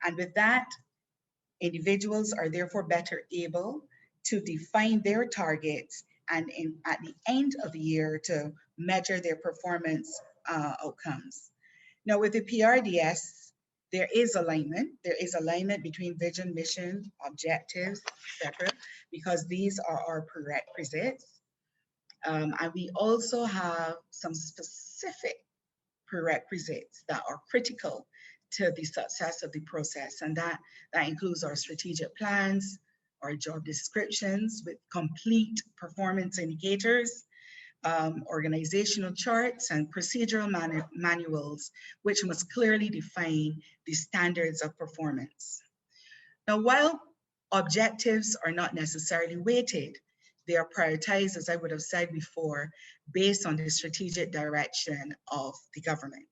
And with that, individuals are therefore better able to define their targets and at the end of the year to measure their performance outcomes. Now with the PRDS, there is alignment. There is alignment between vision, mission, objectives, etc., because these are our prerequisites. And we also have some specific prerequisites that are critical to the success of the process. And that includes our strategic plans, our job descriptions with complete performance indicators, organizational charts and procedural manuals, which must clearly define the standards of performance. Now, while objectives are not necessarily weighted, they are prioritized, as I would have said before, based on the strategic direction of the government.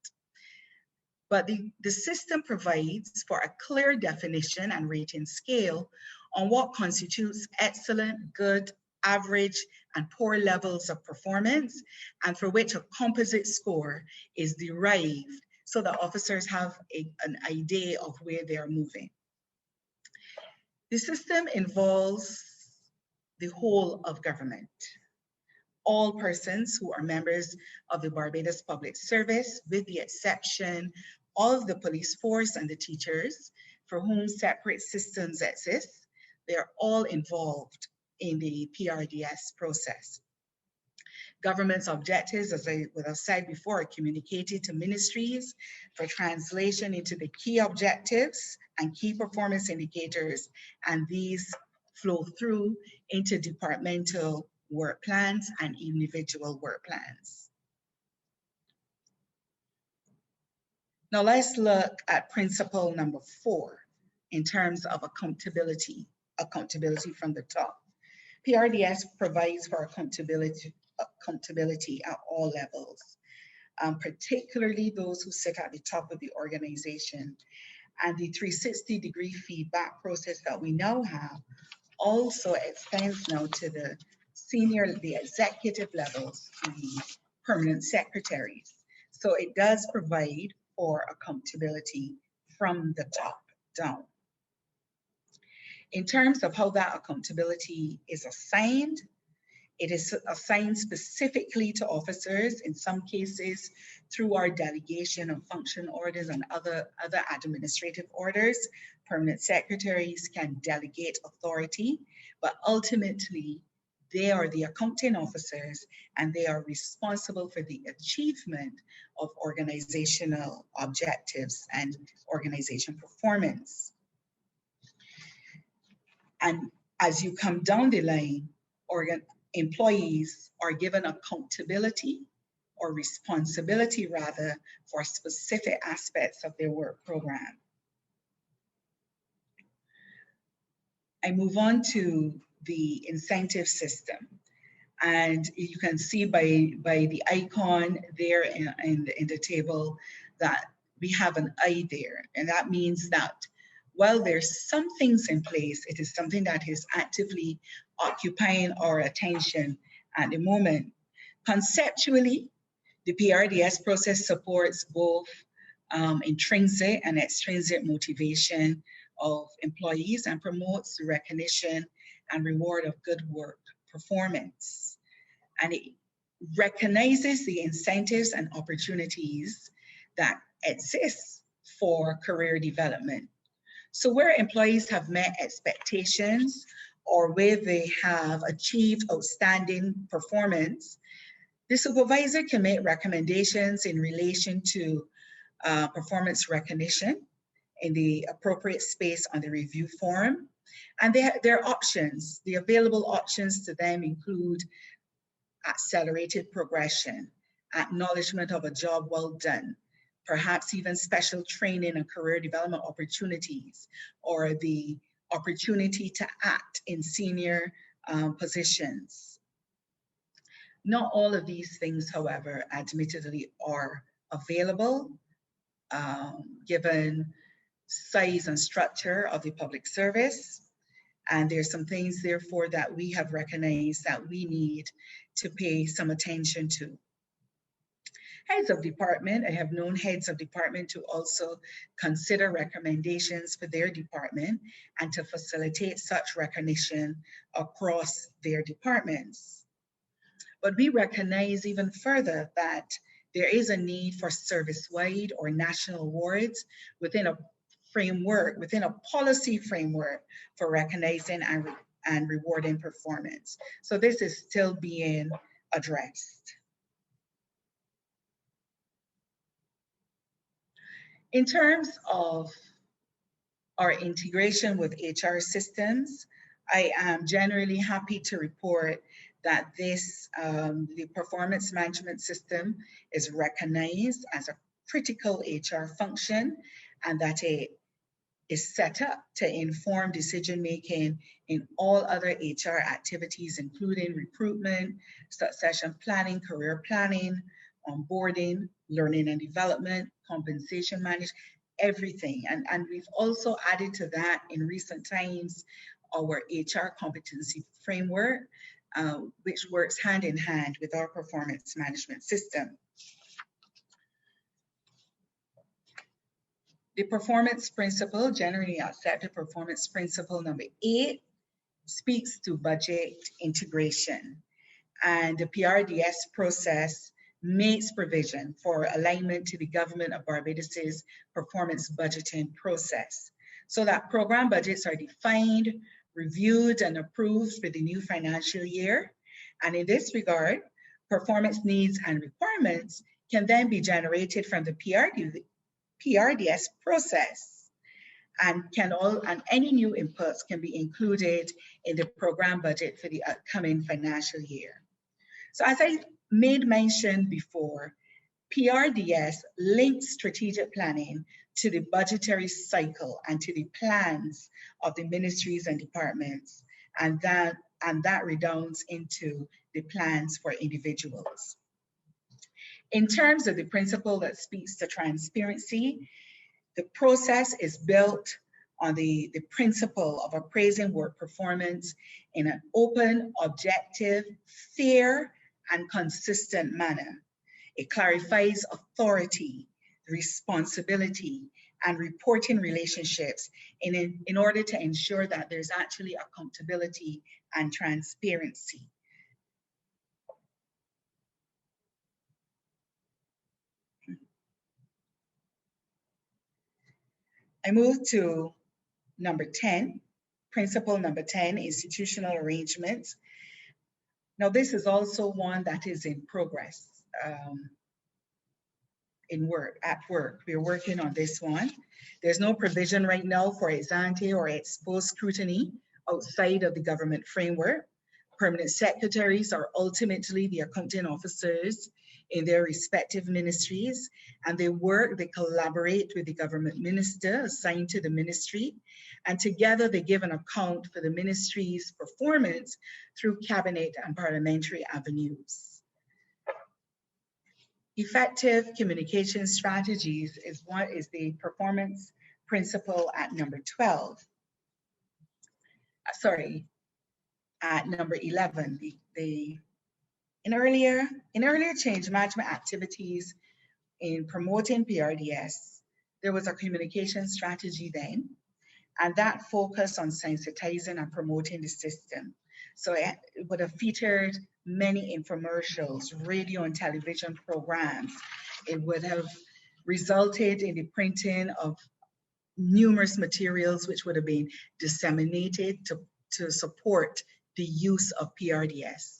But the system provides for a clear definition and rating scale on what constitutes excellent, good, average, and poor levels of performance, and for which a composite score is derived so that officers have an idea of where they are moving. The system involves the whole of government. All persons who are members of the Barbados Public Service, with the exception of the police force and the teachers, for whom separate systems exist, they are all involved in the PRDS process. Government's objectives, as I would have said before, are communicated to ministries for translation into the key objectives and key performance indicators, and these flow through into departmental work plans and individual work plans. Now let's look at principle number 4 in terms of accountability from the top. PRDS provides for accountability at all levels, particularly those who sit at the top of the organization. And the 360-degree feedback process that we now have also extends now to the executive levels, the permanent secretaries. So it does provide for accountability from the top down. In terms of how that accountability is assigned, it is assigned specifically to officers, in some cases through our delegation of function orders and other administrative orders. Permanent secretaries can delegate authority, but ultimately they are the accounting officers and they are responsible for the achievement of organizational objectives and organization performance. And as you come down the line, employees are given accountability or responsibility rather for specific aspects of their work program. I move on to the incentive system. And you can see by the icon there in the table that we have an eye there. And that means that while there's some things in place, it is something that is actively occupying our attention at the moment. Conceptually, the PRDS process supports both intrinsic and extrinsic motivation of employees and promotes the recognition and reward of good work performance. And it recognizes the incentives and opportunities that exist for career development. So where employees have met expectations or where they have achieved outstanding performance, the supervisor can make recommendations in relation to performance recognition in the appropriate space on the review form. And their options, the available options to them include accelerated progression, acknowledgement of a job well done, perhaps even special training and career development opportunities, or the opportunity to act in senior positions. Not all of these things, however, admittedly are available given size and structure of the public service. And there's some things, therefore, that we have recognized that we need to pay some attention to. Heads of department, I have known heads of department to also consider recommendations for their department and to facilitate such recognition across their departments. But we recognize even further that there is a need for service-wide or national awards within a framework, within a policy framework for recognizing and rewarding performance. So this is still being addressed. In terms of our integration with HR systems, I am generally happy to report that this, the performance management system is recognized as a critical HR function, and that it is set up to inform decision-making in all other HR activities, including recruitment, succession planning, career planning, onboarding, learning and development, compensation management, everything. And we've also added to that in recent times our HR competency framework, which works hand in hand with our performance management system. The performance principle, generally accepted performance principle number 8, speaks to budget integration. And the PRDS process makes provision for alignment to the government of Barbados's performance budgeting process, so that program budgets are defined, reviewed, and approved for the new financial year. And in this regard, performance needs and requirements can then be generated from the PRDS process, and any new inputs can be included in the program budget for the upcoming financial year. So as I made mention before, PRDS links strategic planning to the budgetary cycle and to the plans of the ministries and departments, and that redounds into the plans for individuals. In terms of the principle that speaks to transparency, the process is built on the principle of appraising work performance in an open, objective, fair, and consistent manner. It clarifies authority, responsibility, and reporting relationships in order to ensure that there's actually accountability and transparency. I move to number 10, principle number 10, institutional arrangements. Now, this is also one that is in progress at work. We're working on this one. There's no provision right now for ex ante or ex post scrutiny outside of the government framework. Permanent secretaries are ultimately the accounting officers in their respective ministries, and they collaborate with the government minister assigned to the ministry, and together they give an account for the ministry's performance through cabinet and parliamentary avenues. Effective communication strategies is the performance principle at number 12. At number 11, in earlier change management activities in promoting PRDS, there was a communication strategy then, and that focused on sensitizing and promoting the system. So it would have featured many infomercials, radio and television programs. It would have resulted in the printing of numerous materials which would have been disseminated to support the use of PRDS.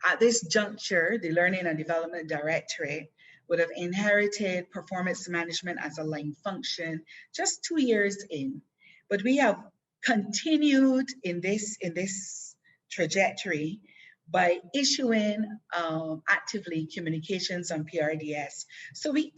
At this juncture, the Learning and Development Directorate would have inherited performance management as a line function just 2 years in, but we have continued in this trajectory by issuing actively communications on PRDS. So we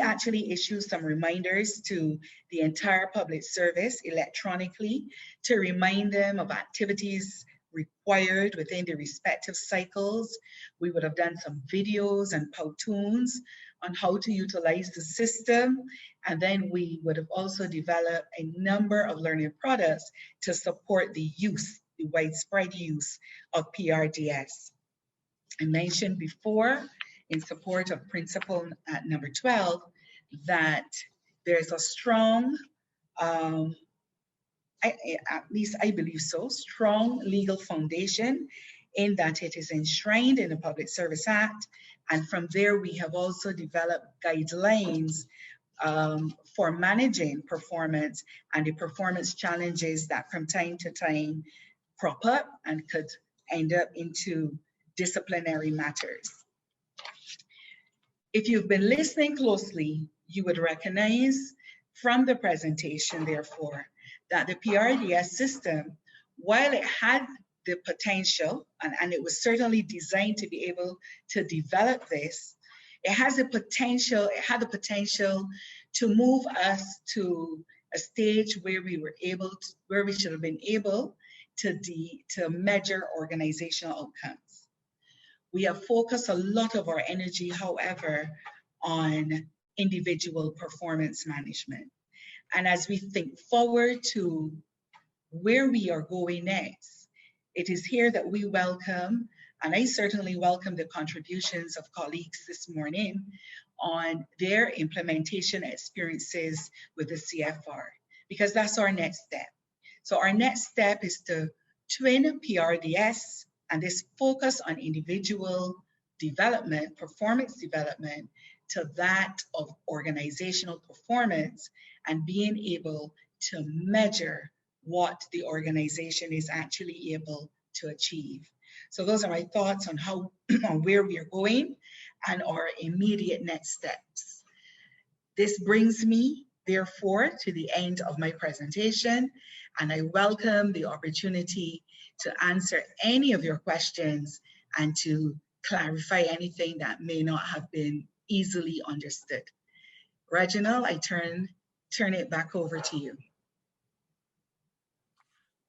actually issue some reminders to the entire public service electronically to remind them of activities required within the respective cycles. We would have done some videos and cartoons on how to utilize the system. And then we would have also developed a number of learning products to support the use, the widespread use of PRDS. I mentioned before, in support of principle at number 12, that there's a strong, at least I believe so, strong legal foundation in that it is enshrined in the Public Service Act. And from there, we have also developed guidelines for managing performance and the performance challenges that from time to time crop up and could end up into disciplinary matters. If you've been listening closely, you would recognize from the presentation, therefore, that the PRDS system, while it had the potential, and it was certainly designed to be able to develop this. It had the potential to move us to a stage where we should have been able to measure organizational outcomes. We have focused a lot of our energy, however, on individual performance management. And as we think forward to where we are going next, it is here that we welcome, and I certainly welcome the contributions of colleagues this morning on their implementation experiences with the CFR, because that's our next step. So our next step is to twin PRDS and this focus on individual development, performance development, to that of organizational performance and being able to measure what the organization is actually able to achieve. So those are my thoughts on on where we are going and our immediate next steps. This brings me, therefore, to the end of my presentation, and I welcome the opportunity to answer any of your questions and to clarify anything that may not have been easily understood. Reginald, I turn it back over to you.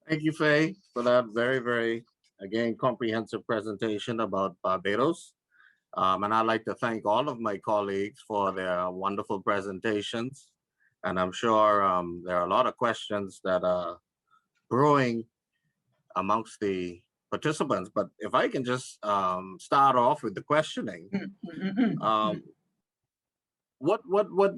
Thank you, Faye, for that very, very, again, comprehensive presentation about Barbados. And I'd like to thank all of my colleagues for their wonderful presentations. And I'm sure there are a lot of questions that are brewing amongst the participants. But if I can just start off with the questioning. What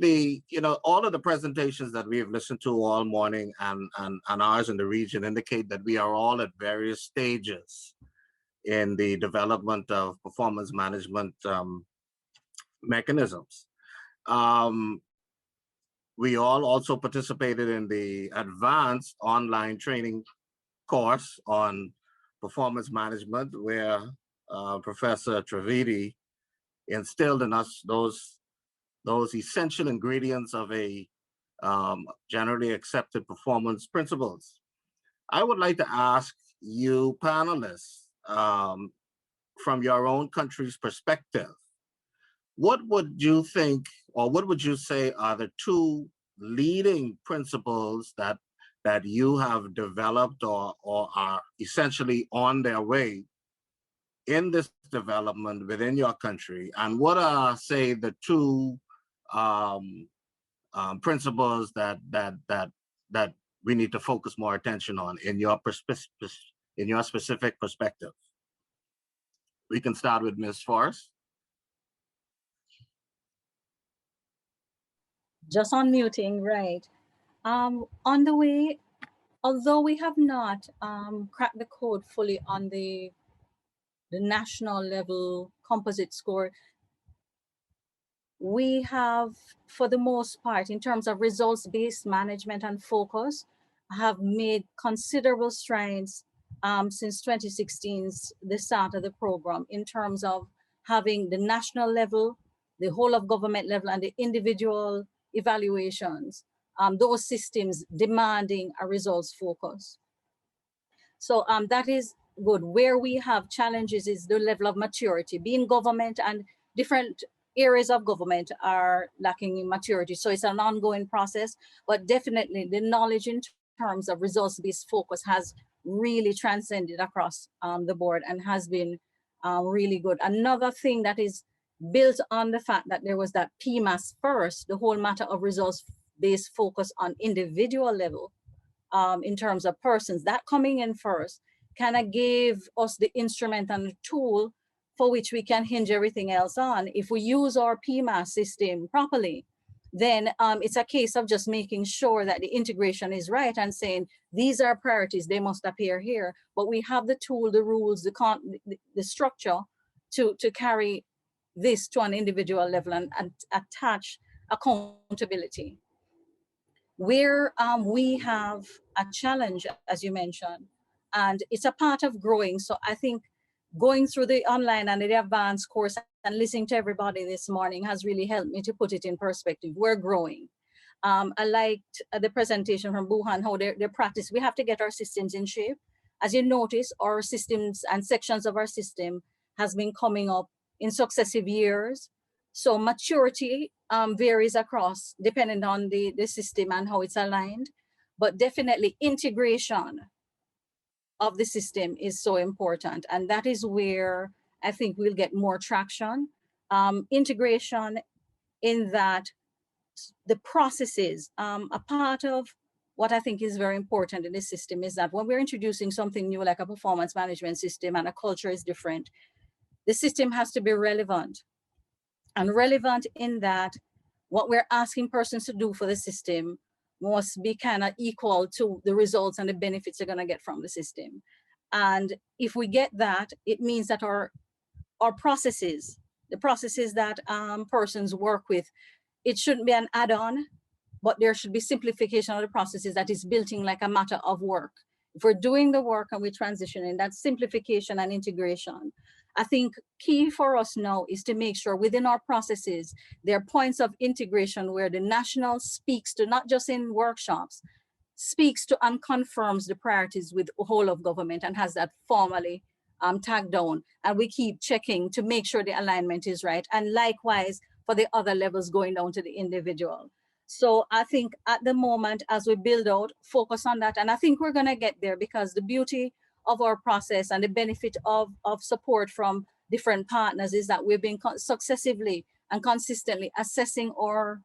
the, all of the presentations that we have listened to all morning and ours in the region indicate that we are all at various stages in the development of performance management mechanisms. We all also participated in the advanced online training course on performance management, where Professor Trivedi instilled in us those essential ingredients of a generally accepted performance principles. I would like to ask you panelists, from your own country's perspective, what would you think, or what would you say are the two leading principles that you have developed or are essentially on their way in this development within your country? And what are, say, the two principles that we need to focus more attention on in your specific perspective? We can start with Ms. Forrest. Just unmuting, right. On the way, although we have not cracked the code fully on the national level composite score, we have, for the most part, in terms of results-based management and focus, have made considerable strides since 2016, the start of the program, in terms of having the national level, the whole of government level, and the individual evaluations, those systems demanding a results focus. So that is good. Where we have challenges is the level of maturity. Being government and different areas of government are lacking in maturity. So it's an ongoing process, but definitely the knowledge in terms of results-based focus has really transcended across the board and has been really good. Another thing that is built on the fact that there was that PMAS first, the whole matter of results-based focus on individual level in terms of persons, that coming in first kind of gave us the instrument and the tool for which we can hinge everything else on. If we use our PMAS system properly, then it's a case of just making sure that the integration is right and saying, these are priorities, they must appear here. But we have the tool, the rules, the structure to carry this to an individual level and attach accountability. Where we have a challenge, as you mentioned, and it's a part of growing. So I think going through the online and the advanced course and listening to everybody this morning has really helped me to put it in perspective. We're growing. I liked the presentation from Buhan, how their practice, we have to get our systems in shape. As you notice, our systems and sections of our system has been coming up in successive years. So maturity varies across depending on the system and how it's aligned, but definitely integration of the system is so important. And that is where I think we'll get more traction. Integration in that the processes, a part of what I think is very important in this system is that when we're introducing something new like a performance management system and a culture is different, the system has to be relevant. And relevant in that what we're asking persons to do for the system must be kind of equal to the results and the benefits they're going to get from the system. And if we get that, it means that our processes, the processes that persons work with, it shouldn't be an add-on, but there should be simplification of the processes that is built in like a matter of work. If we're doing the work and we're transitioning, that simplification and integration. I think key for us now is to make sure within our processes, there are points of integration where the national speaks to, not just in workshops, speaks to and confirms the priorities with the whole of government and has that formally tagged down. And we keep checking to make sure the alignment is right. And likewise for the other levels going down to the individual. So I think at the moment, as we build out, focus on that. And I think we're going to get there because the beauty of our process and the benefit of support from different partners is that we've been successively and consistently assessing our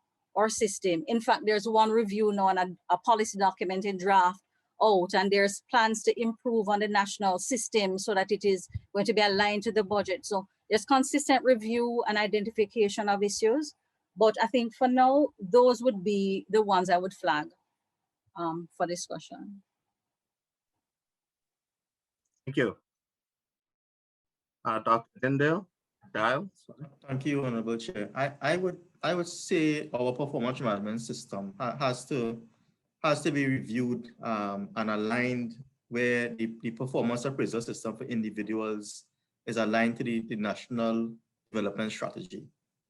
system. In fact, there's one review now on a policy document in draft out, and there's plans to improve on the national system so that it is going to be aligned to the budget. So there's consistent review and identification of issues. But I think for now, those would be the ones I would flag for discussion. Thank you. Dr. Tyndale, Dial. Thank you, Honorable Chair. I would say our performance management system has to be reviewed and aligned where the performance appraisal system for individuals is aligned to the national development strategy.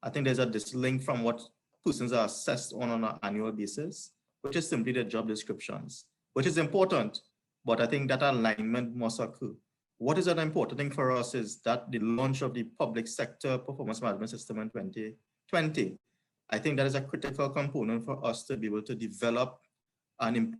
I think there's a dislink from what persons are assessed on an annual basis, which is simply their job descriptions, which is important, but I think that alignment must occur. What is an important thing for us is that the launch of the public sector performance management system in 2020, I think that is a critical component for us to be able to develop and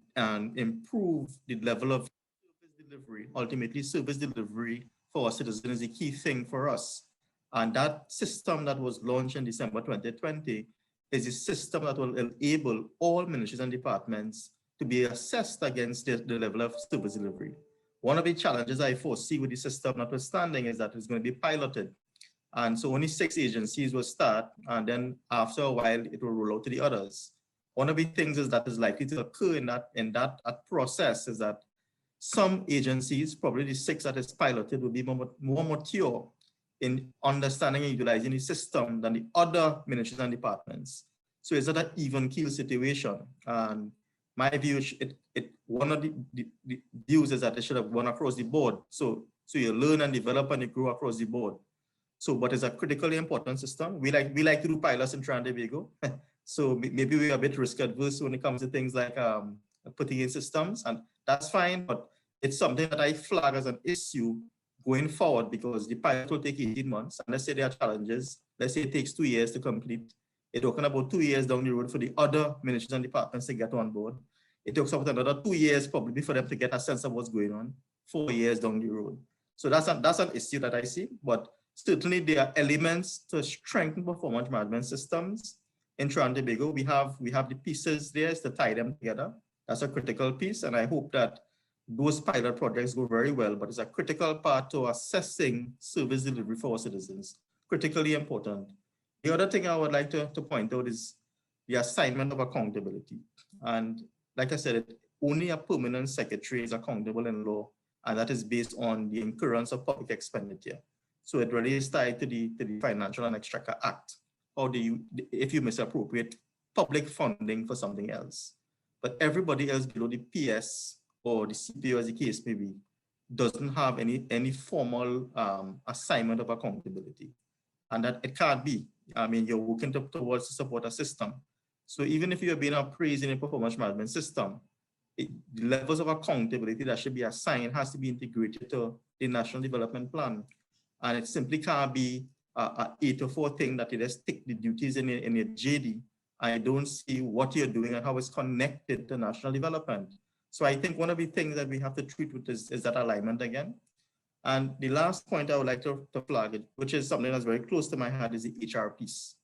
improve the level of service delivery. Ultimately, service delivery for our citizens is a key thing for us. And that system that was launched in December 2020 is a system that will enable all ministries and departments to be assessed against the level of service delivery. One of the challenges I foresee with the system notwithstanding is that it's going to be piloted. And so only 6 agencies will start, and then after a while, it will roll out to the others. One of the things is that is likely to occur in that process is that some agencies, probably the 6 that is piloted, will be more mature in understanding and utilizing the system than the other ministries and departments. So it's not an even keel situation. And my view, one of the views is that it should have gone across the board. So you learn and develop and you grow across the board. So, but it's a critically important system. We like to do pilots in Trinidad and Tobago. So maybe we're a bit risk adverse when it comes to things like putting in systems, and that's fine, but it's something that I flag as an issue going forward because the pilot will take 18 months. And let's say there are challenges. Let's say it takes 2 years to complete. It's talking about 2 years down the road for the other ministries and departments to get on board. It takes about another 2 years probably for them to get a sense of what's going on, 4 years down the road. So that's an issue that I see, but certainly there are elements to strengthen performance management systems. In Trinidad and Tobago, we have the pieces there to tie them together. That's a critical piece, and I hope that those pilot projects go very well, but it's a critical part to assessing service delivery for our citizens, critically important. The other thing I would like to point out is the assignment of accountability. And like I said, only a permanent secretary is accountable in law, and that is based on the incurrence of public expenditure. So it really is tied to the Financial and Exchequer Act, or if you misappropriate public funding for something else. But everybody else below the PS or the CPO, as the case may be, doesn't have any formal assignment of accountability. And that it can't be. I mean, you're working towards to support a system. So even if you're being appraised in a performance management system, the levels of accountability that should be assigned has to be integrated to the National Development Plan. And it simply can't be a 8 or 4 thing that you just stick the duties in your JD. I don't see what you're doing and how it's connected to national development. So I think one of the things that we have to treat with is that alignment again. And the last point I would like to flag, it, which is something that's very close to my heart, is the HR piece.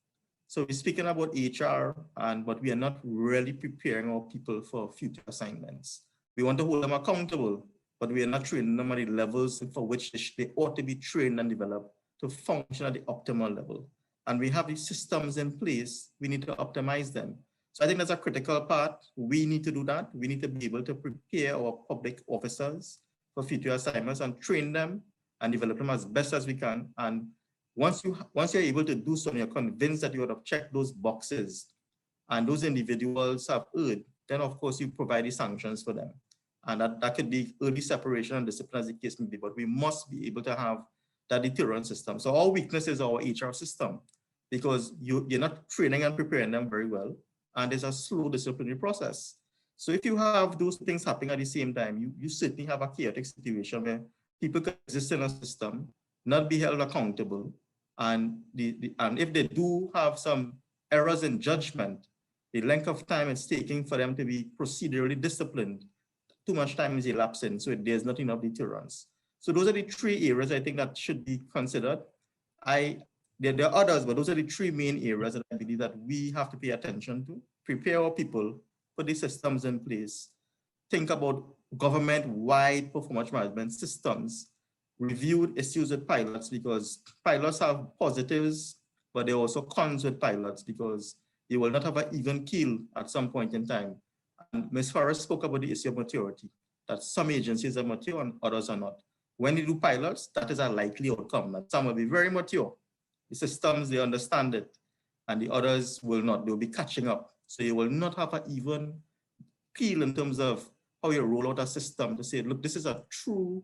So we're speaking about HR, but we are not really preparing our people for future assignments. We want to hold them accountable, but we are not training them at the levels for which they ought to be trained and developed to function at the optimal level. And we have these systems in place, we need to optimize them. So I think that's a critical part. We need to do that. We need to be able to prepare our public officers for future assignments and train them and develop them as best as we can. And once you're able to do so and you're convinced that you would have checked those boxes and those individuals have erred, then of course you provide the sanctions for them. And that could be early separation and discipline as the case may be, but we must be able to have that deterrent system. So our weakness is our HR system, because you're not training and preparing them very well, and there's a slow disciplinary process. So if you have those things happening at the same time, you certainly have a chaotic situation where people can exist in a system, not be held accountable, and if they do have some errors in judgment, the length of time it's taking for them to be procedurally disciplined, too much time is elapsing, so there's not enough deterrence. So those are the 3 areas I think that should be considered. There are others, but those are the 3 main areas that I believe that we have to pay attention to. Prepare our people, put the systems in place, think about government-wide performance management systems, review issues with pilots, because pilots have positives, but there are also cons with pilots, because you will not have an even keel at some point in time. And Ms. Farris spoke about the issue of maturity, that some agencies are mature and others are not. When you do pilots, that is a likely outcome, that some will be very mature. The systems, they understand it, and the others will not. They'll be catching up. So you will not have an even keel in terms of how you roll out a system to say, look, this is a true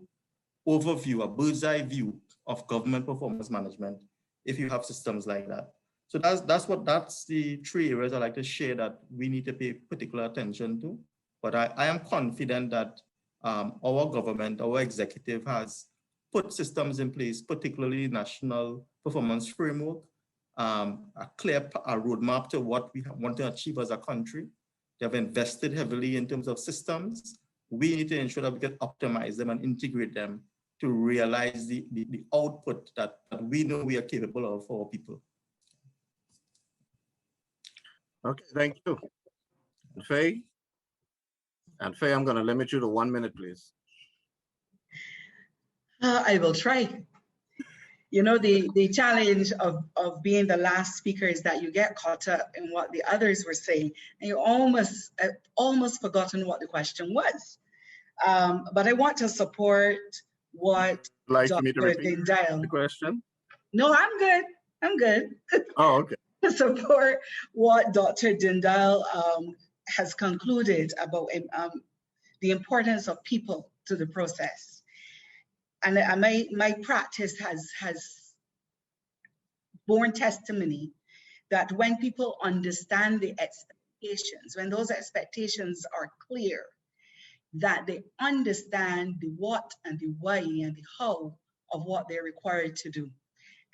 overview, a bird's eye view of government performance management if you have systems like that. So that's the 3 areas I like to share that we need to pay particular attention to. But I am confident that our government, our executive has put systems in place, particularly national performance framework, a roadmap to what we want to achieve as a country. They have invested heavily in terms of systems. We need to ensure that we can optimize them and integrate them to realize the output that we know we are capable of for our people. Okay, thank you. And Faye? And Faye, I'm going to limit you to 1 minute, please. I will try. You know, the challenge of being the last speaker is that you get caught up in what the others were saying, and you almost forgotten what the question was. But I want to support what Like Dr. me to repeat Dindal. the question? No, I'm good. I'm good. Oh, okay. To support what Dr. Dindal has concluded about the importance of people to the process. And my practice has borne testimony that when people understand the expectations, when those expectations are clear, that they understand the what and the why and the how of what they're required to do.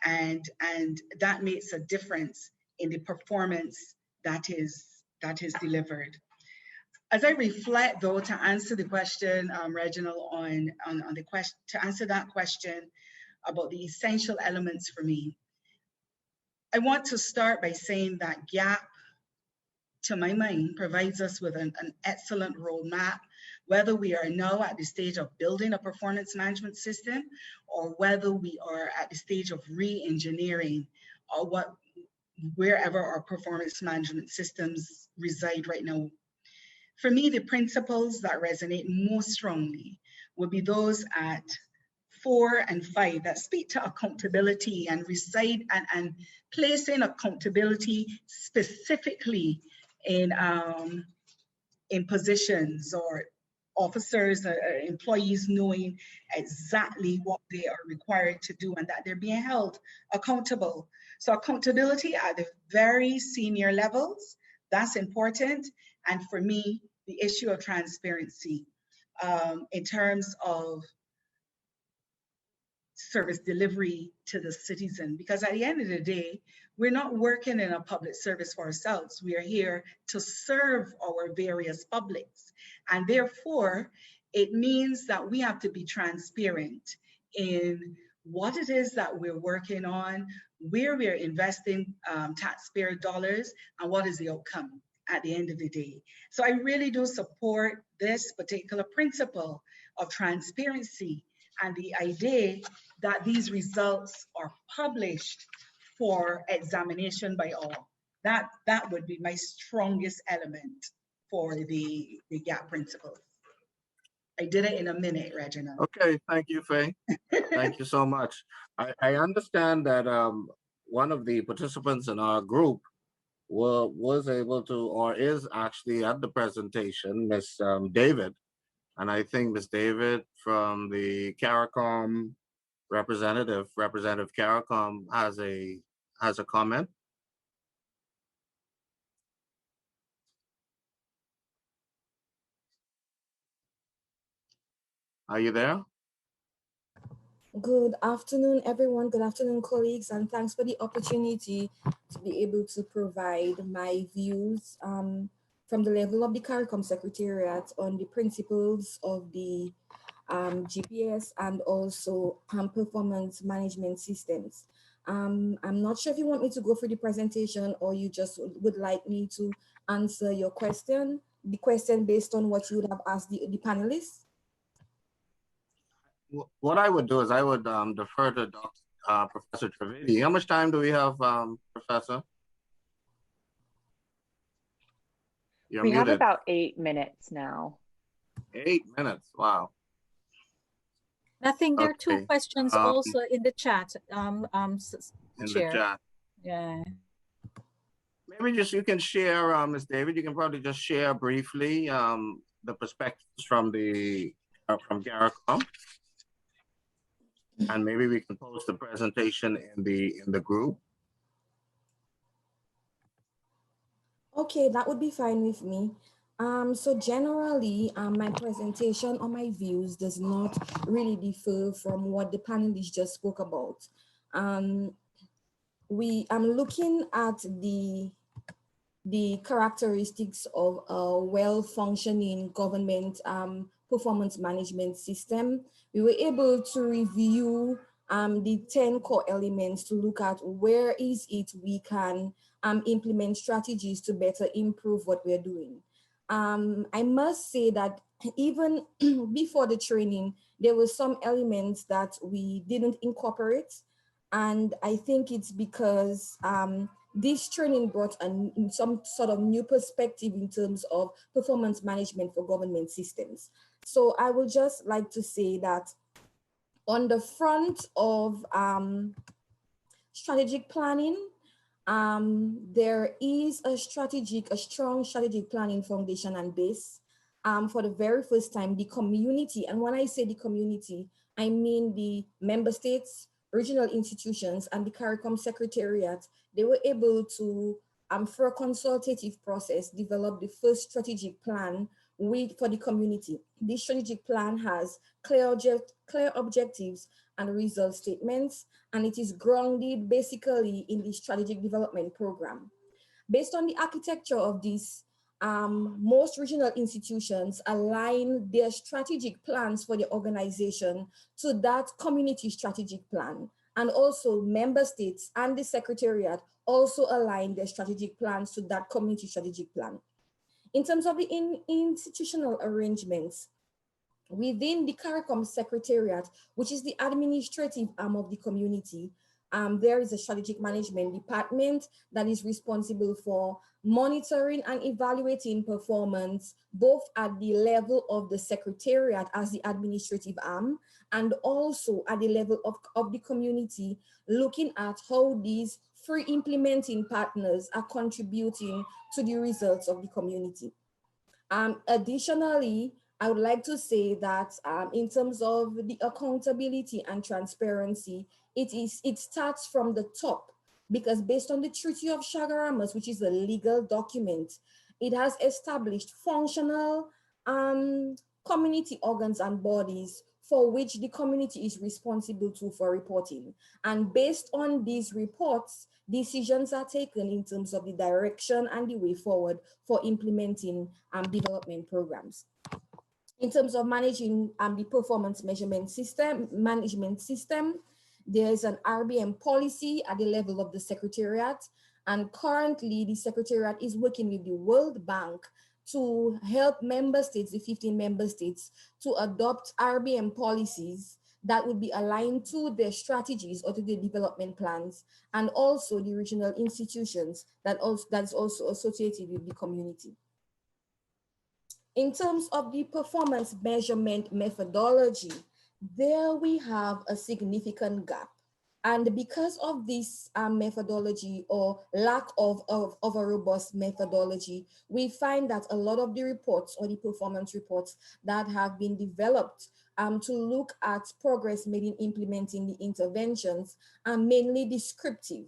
And that makes a difference in the performance that is delivered. As I reflect, though, to answer the question, Reginald, on the question, to answer that question about the essential elements for me, I want to start by saying that GAP, to my mind, provides us with an excellent roadmap, whether we are now at the stage of building a performance management system or whether we are at the stage of re-engineering or wherever our performance management systems reside right now. For me, the principles that resonate most strongly would be those at 4 and 5 that speak to accountability and reside and placing accountability specifically in positions or officers, employees knowing exactly what they are required to do and that they're being held accountable. So accountability at the very senior levels, that's important. And for me, the issue of transparency in terms of service delivery to the citizen, because at the end of the day, we're not working in a public service for ourselves. We are here to serve our various publics. And therefore, it means that we have to be transparent in what it is that we're working on, where we're investing taxpayer dollars, and what is the outcome at the end of the day. So I really do support this particular principle of transparency and the idea that these results are published for examination by all. That would be my strongest element for the GAP principle. I did it in a minute, Reginald. Okay, thank you, Faye. Thank you so much. I understand that one of the participants in our group was able to, or is actually at the presentation, Miss David. And I think Miss David from the CARICOM Representative CARICOM has a comment. Are you there? Good afternoon, everyone. Good afternoon, colleagues, and thanks for the opportunity to be able to provide my views from the level of the CARICOM Secretariat on the principles of the GPS and also performance management systems. I'm not sure if you want me to go through the presentation or you just would like me to answer your question, the question based on what you would have asked the panelists. What I would do is I would defer to Professor Trivedi. How much time do we have, Professor? We have about 8 minutes now. 8 minutes, wow. I think there are two questions also in the chat, in Chair. the chat. Yeah. Maybe just you can share, Ms. David, you can probably just share briefly the perspectives from the from CARICOM. And maybe we can post the presentation in the group. Okay, that would be fine with me. So generally, my presentation or my views does not really differ from what the panelists just spoke about. I'm looking at the characteristics of a well-functioning government performance management system. We were able to review the 10 core elements to look at where is it we can implement strategies to better improve what we're doing. I must say that even before the training, there were some elements that we didn't incorporate. And I think it's because this training brought some sort of new perspective in terms of performance management for government systems. So I would just like to say that on the front of strategic planning, there is a strong strategic planning foundation and base. For the very first time, the community, and when I say the community, I mean the member states, regional institutions, and the CARICOM Secretariat, they were able to, through a consultative process, develop the first strategic plan for the community. This strategic plan has clear objectives and result statements, and it is grounded basically in the strategic development program. Based on the architecture of this, most regional institutions align their strategic plans for the organization to that community strategic plan. And also member states and the Secretariat also align their strategic plans to that community strategic plan. In terms of the institutional arrangements, within the CARICOM Secretariat, which is the administrative arm of the community, there is a strategic management department that is responsible for monitoring and evaluating performance, both at the level of the Secretariat as the administrative arm, and also at the level of the community, looking at how these three implementing partners are contributing to the results of the community. Additionally, I would like to say that in terms of the accountability and transparency, it starts from the top, because based on the Treaty of Chaguaramas, which is a legal document, it has established functional community organs and bodies for which the community is responsible to for reporting. And based on these reports, decisions are taken in terms of the direction and the way forward for implementing development programs. In terms of managing the performance management system, there is an RBM policy at the level of the Secretariat. And currently the Secretariat is working with the World Bank to help member states, the 15 member states, to adopt RBM policies that would be aligned to their strategies or to the development plans, and also the regional institutions that's also associated with the community. In terms of the performance measurement methodology, there we have a significant gap. And because of this methodology or lack of a robust methodology, we find that a lot of the reports or the performance reports that have been developed to look at progress made in implementing the interventions are mainly descriptive.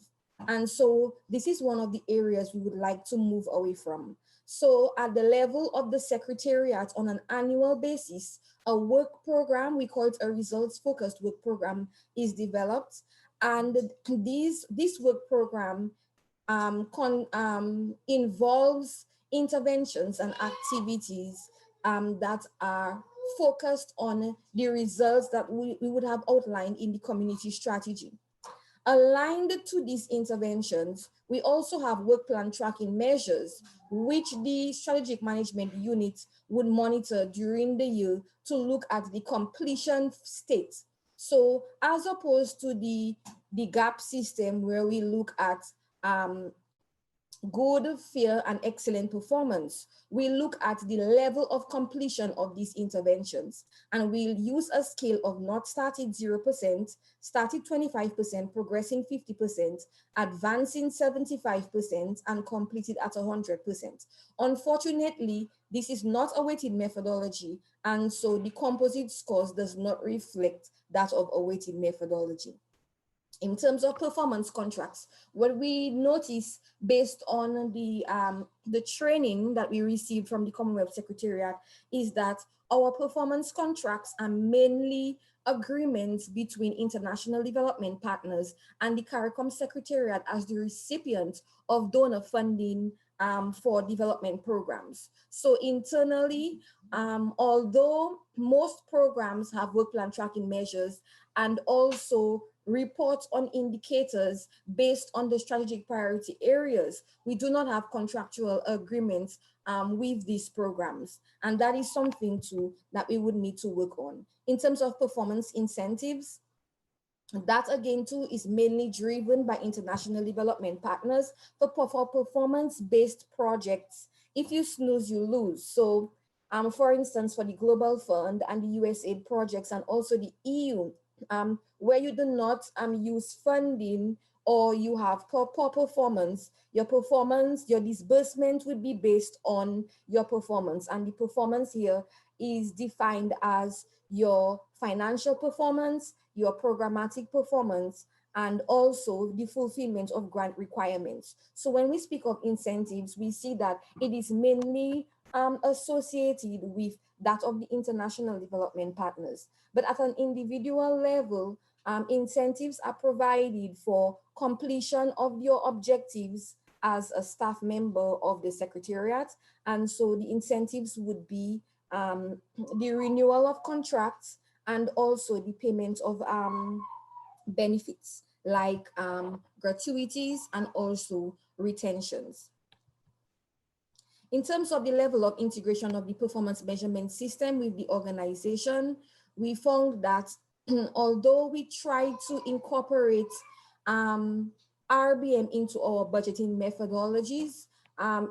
And so this is one of the areas we would like to move away from. So at the level of the Secretariat on an annual basis, a work program, we call it a results-focused work program, is developed. And this work program involves interventions and activities that are focused on the results that we would have outlined in the community strategy. Aligned to these interventions, we also have work plan tracking measures, which the strategic management unit would monitor during the year to look at the completion state. So as opposed to the GAP system where we look at good, fair, and excellent performance, we look at the level of completion of these interventions. And we'll use a scale of not started 0%, started 25%, progressing 50%, advancing 75%, and completed at 100%. Unfortunately, this is not a weighted methodology, and so the composite scores does not reflect that of a weighted methodology. In terms of performance contracts, what we notice based on the training that we received from the Commonwealth Secretariat is that our performance contracts are mainly agreements between international development partners and the CARICOM Secretariat as the recipient of donor funding for development programs. So internally, although most programs have work plan tracking measures and also reports on indicators based on the strategic priority areas, we do not have contractual agreements with these programs. And that is something too that we would need to work on. In terms of performance incentives, that again too is mainly driven by international development partners for performance-based projects. If you snooze, you lose. So for instance, for the Global Fund and the USAID projects and also the EU, where you do not use funding or you have poor performance, your disbursement would be based on your performance. And the performance here is defined as your financial performance, your programmatic performance, and also the fulfillment of grant requirements. So when we speak of incentives, we see that it is mainly associated with that of the international development partners. But at an individual level, incentives are provided for completion of your objectives as a staff member of the Secretariat. And so the incentives would be the renewal of contracts and also the payment of benefits like gratuities and also retentions. In terms of the level of integration of the performance measurement system with the organization, we found that although we try to incorporate RBM into our budgeting methodologies,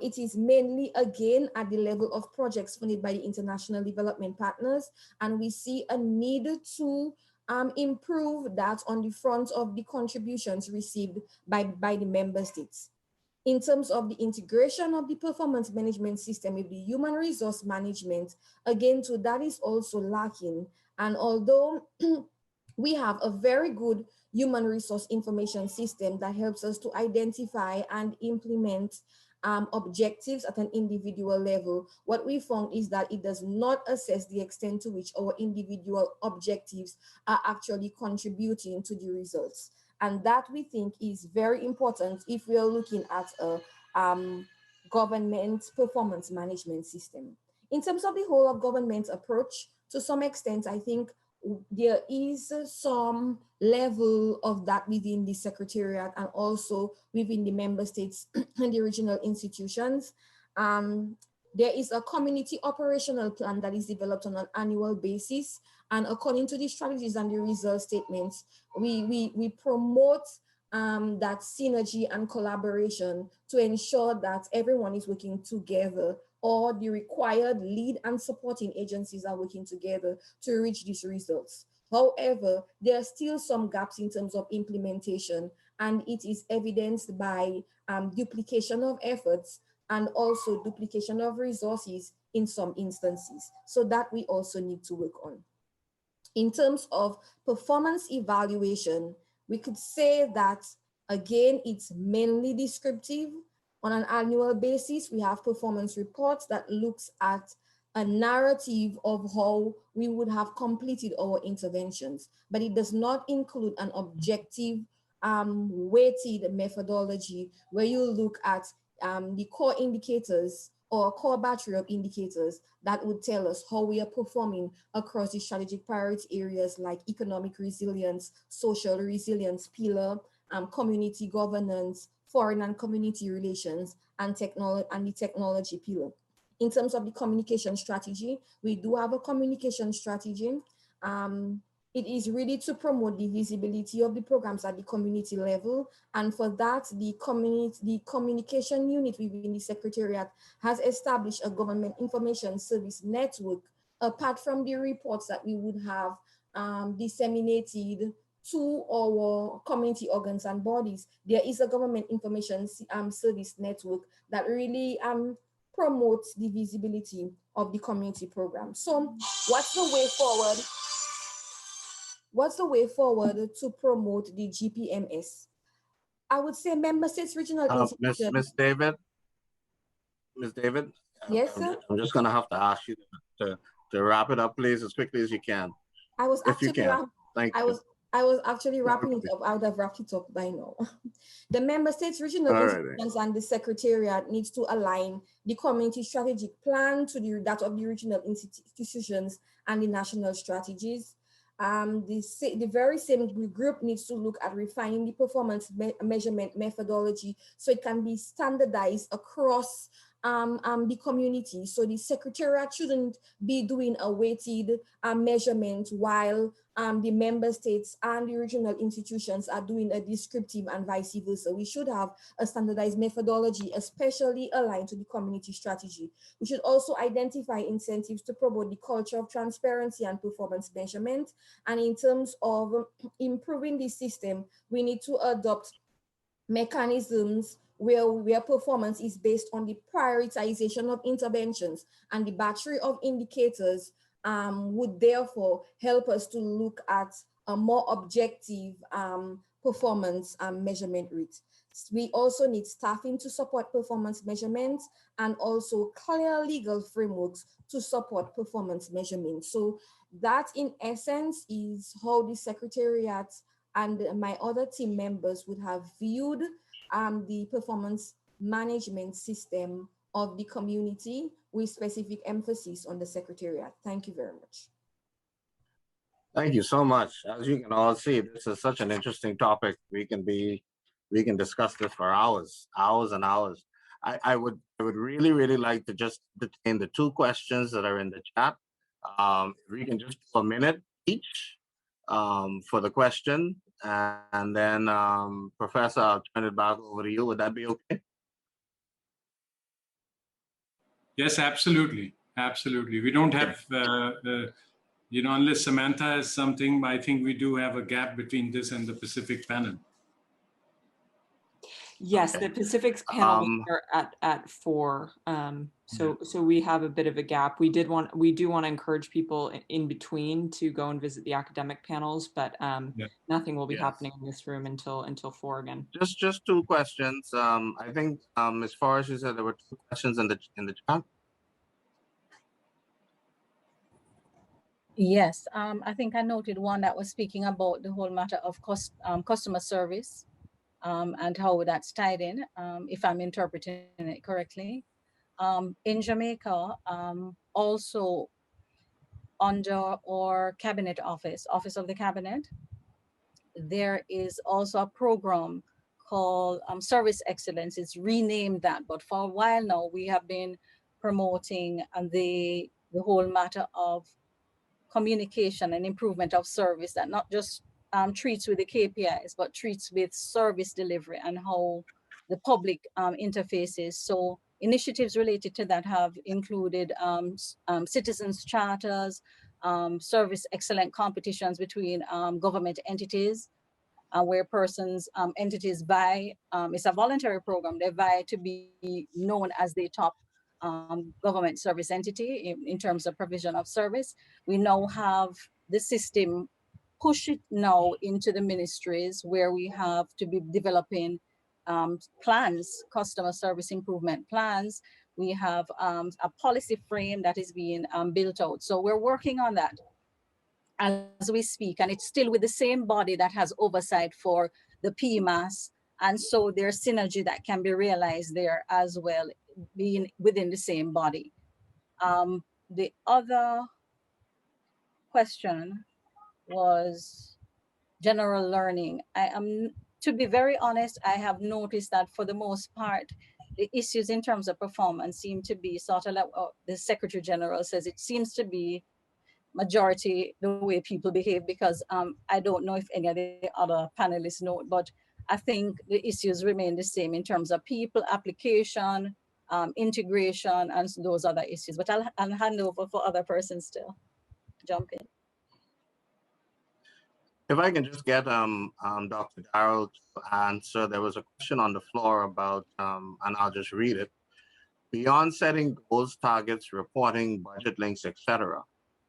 it is mainly again at the level of projects funded by the international development partners, and we see a need to improve that on the front of the contributions received by the member states. In terms of the integration of the performance management system with the human resource management, again, too, that is also lacking. And although we have a very good human resource information system that helps us to identify and implement objectives at an individual level, what we found is that it does not assess the extent to which our individual objectives are actually contributing to the results. And that we think is very important if we are looking at a government performance management system. In terms of the whole of government approach, to some extent, I think there is some level of that within the Secretariat and also within the member states and the regional institutions. There is a community operational plan that is developed on an annual basis. And according to the strategies and the result statements, we promote that synergy and collaboration to ensure that everyone is working together, or the required lead and supporting agencies are working together to reach these results. However, there are still some gaps in terms of implementation, and it is evidenced by duplication of efforts and also duplication of resources in some instances. So that we also need to work on. In terms of performance evaluation, we could say that, again, it's mainly descriptive. On an annual basis, we have performance reports that looks at a narrative of how we would have completed our interventions, but it does not include an objective weighted methodology where you look at the core indicators or a core battery of indicators that would tell us how we are performing across the strategic priority areas like economic resilience, social resilience pillar, community governance, foreign and community relations, and the technology pillar. In terms of the communication strategy, we do have a communication strategy. It is really to promote the visibility of the programs at the community level. And for that, the communication unit within the Secretariat has established a government information service network, apart from the reports that we would have disseminated to our community organs and bodies. There is a government information service network that really promotes the visibility of the community program. So what's the way forward? What's the way forward to promote the GPMS? I would say member states, regional institutions. Ms. David? Yes, sir? I'm just gonna have to ask you to wrap it up, please, as quickly as you can. I was if you actually can. Thank you. I was actually wrapping it up. I would have wrapped it up by now. The member states, regional institutions, and the Secretariat needs to align the community strategic plan to that of the regional institutions and the national strategies. The very same group needs to look at refining the performance measurement methodology so it can be standardized across the community. So the Secretariat shouldn't be doing a weighted measurement while the member states and the regional institutions are doing a descriptive and vice versa. We should have a standardized methodology, especially aligned to the community strategy. We should also identify incentives to promote the culture of transparency and performance measurement. And in terms of improving the system, we need to adopt mechanisms where performance is based on the prioritization of interventions, and the battery of indicators would therefore help us to look at a more objective performance measurement rate. We also need staffing to support performance measurements and also clear legal frameworks to support performance measurement. So that in essence is how the Secretariat and my other team members would have viewed the performance management system of the community, with specific emphasis on the Secretariat. Thank you very much. Thank you so much. As you can all see, this is such an interesting topic. We can discuss this for hours and hours. I would really like to just detain the two questions that are in the chat. We can just do a minute each for the question, and then Professor, I'll turn it back over to you. Would that be okay? Yes, absolutely. Absolutely. We don't have, unless Samantha has something, I think we do have a gap between this and the Pacific panel. Yes, Okay. the Pacific's panel Um, will start at 4. So we have a bit of a gap. We do want to encourage people in between to go and visit the academic panels, but nothing will be Yes. happening in this room until 4 again. Just two questions. I think as far as you said, there were two questions in the chat. Yes, I think I noted one that was speaking about the whole matter of customer service and how that's tied in, if I'm interpreting it correctly. In Jamaica, also under our cabinet office of the cabinet, there is also a program called Service Excellence. It's renamed that, but for a while now, we have been promoting the whole matter of communication and improvement of service that not just treats with the KPIs, but treats with service delivery and how the public interfaces. So initiatives related to that have included citizens charters, service excellent competitions between government entities, where persons, entities vie. It's a voluntary program. They vie to be known as the top government service entity in terms of provision of service. We now have the system push it now into the ministries where we have to be developing plans, customer service improvement plans. We have a policy frame that is being built out. So we're working on that as we speak, and it's still with the same body that has oversight for the PMAS. And so there's synergy that can be realized there as well, being within the same body. The other question was general learning. To be very honest, I have noticed that for the most part, the issues in terms of performance seem to be sort of like the Secretary General says, it seems to be majority the way people behave, because I don't know if any of the other panelists know, but I think the issues remain the same in terms of people, application, integration, and those other issues. But I'll hand over for other persons to jump in. If I can just get Dr. Darrell to answer, there was a question on the floor about, and I'll just read it. Beyond setting goals, targets, reporting, budget links, etc.,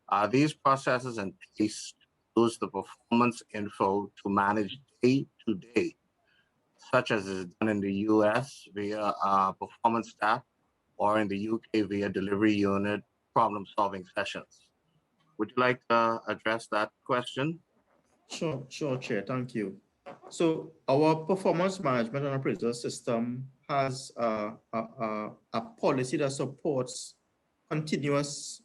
are these processes in place to use the performance info to manage day to day, such as is done in the US via performance staff or in the UK via delivery unit problem solving sessions? Would you like to address that question? Sure, Chair. Thank you. So our performance management and appraisal system has a policy that supports continuous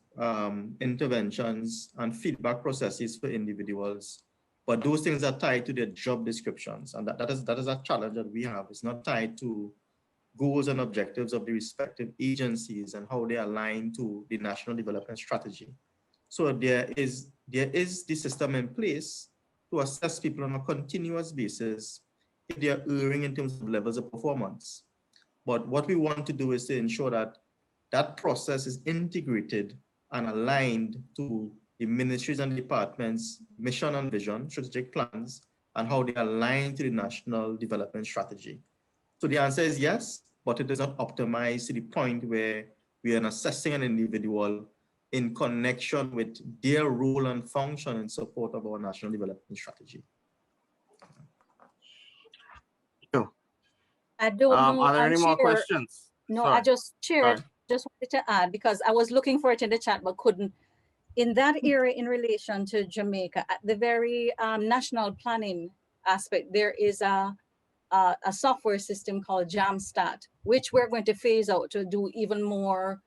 interventions and feedback processes for individuals, but those things are tied to their job descriptions, and that is a challenge that we have. It's not tied to goals and objectives of the respective agencies and how they align to the national development strategy. So there is the system in place to assess people on a continuous basis if they are erring in terms of levels of performance. But what we want to do is to ensure that that process is integrated and aligned to the ministries and departments' mission and vision, strategic plans, and how they align to the national development strategy. So the answer is yes, but it is not optimized to the point where we are assessing an individual in connection with their role and function in support of our national development strategy. I don't know. Are there any more questions? No, Sorry. I just wanted to add, because I was looking for it in the chat but couldn't. In that area, in relation to Jamaica, at the very national planning aspect, there is a software system called Jamstat, which we're going to phase out to do even more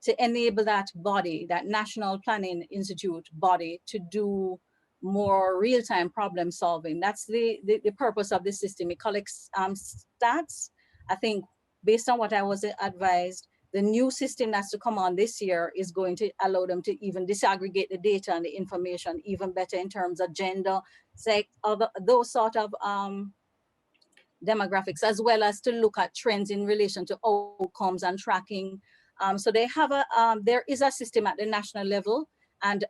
to enable that body, that National Planning Institute body, to do more real-time problem solving. That's the purpose of the system. It collects stats. I think based on what I was advised, the new system that's to come on this year is going to allow them to even disaggregate the data and the information even better in terms of gender, sex, those sort of demographics, as well as to look at trends in relation to outcomes and tracking. So they have there is a system at the national level, and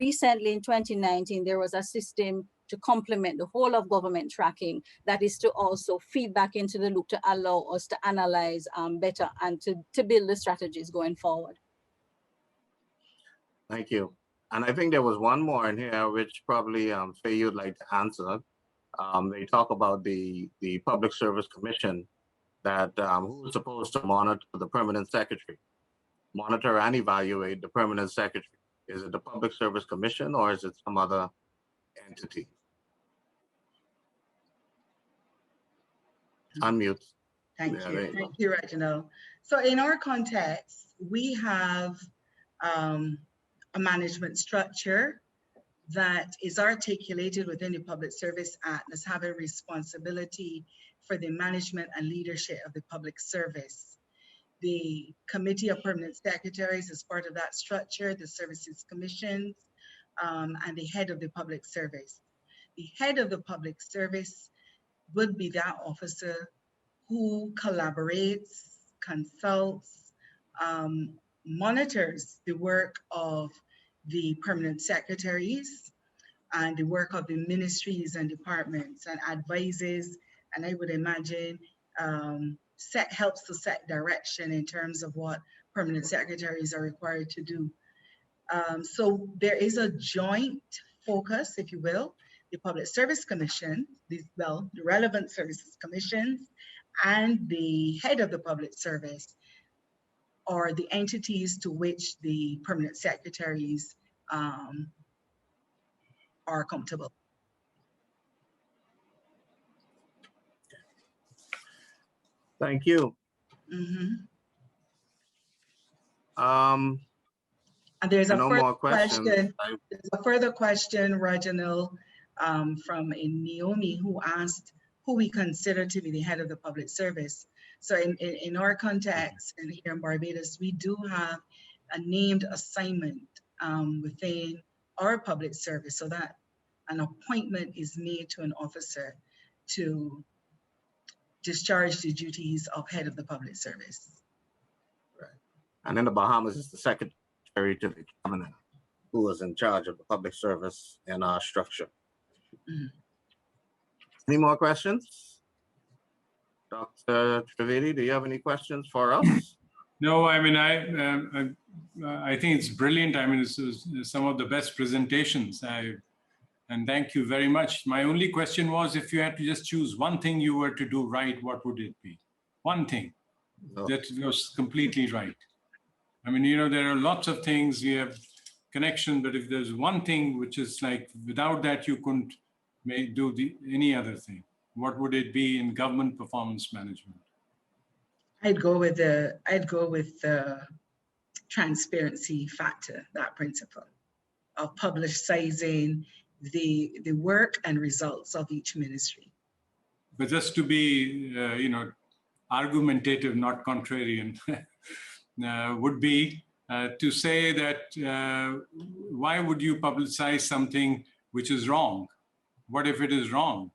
recently in 2019, there was a system to complement the whole of government tracking, that is to also feed back into the loop to allow us to analyze better and to build the strategies going forward. Thank you. And I think there was one more in here, which probably Faye, you'd like to answer. They talk about the Public Service Commission that who is supposed to monitor the permanent secretary, monitor and evaluate the permanent secretary. Is it the Public Service Commission or is it some other entity? Unmute. Thank you, Reginald. So in our context, we have a management structure that is articulated within the Public Service Act as having responsibility for the management and leadership of the public service. The Committee of Permanent Secretaries is part of that structure, the Services Commissions, and the head of the public service. The head of the public service would be that officer who collaborates, consults, monitors the work of the permanent secretaries and the work of the ministries and departments, and advises, and I would imagine helps to set direction in terms of what permanent secretaries are required to do. So there is a joint focus, if you will. The Public Service Commission, the relevant services commissions, and the head of the public service are the entities to which the permanent secretaries are accountable. Thank you. Mm-hmm. And there's a further question. There's a further question, Reginald, from Naomi, who asked who we consider to be the head of the public service. So in our context, and here in Barbados, we do have a named assignment within our public service, so that an appointment is made to an officer to discharge the duties of head of the public service. Right. And in the Bahamas, it's the secretary to the cabinet who is in charge of the public service in our structure. Mm-hmm. Any more questions? Dr. Trivedi, do you have any questions for us? No, I mean, I think it's brilliant. I mean, this is some of the best presentations. And thank you very much. My only question was, if you had to just choose one thing you were to do right, what would it be? One thing that was completely right. I mean, you know, there are lots of things, you have connection, but if there's one thing which is like, without that, you couldn't do any other thing, what would it be in government performance management? I'd go with the transparency factor, that principle of publicizing the work and results of each ministry. But just to be, you know, argumentative, not contrarian, would be to say that why would you publicize something which is wrong? What if it is wrong?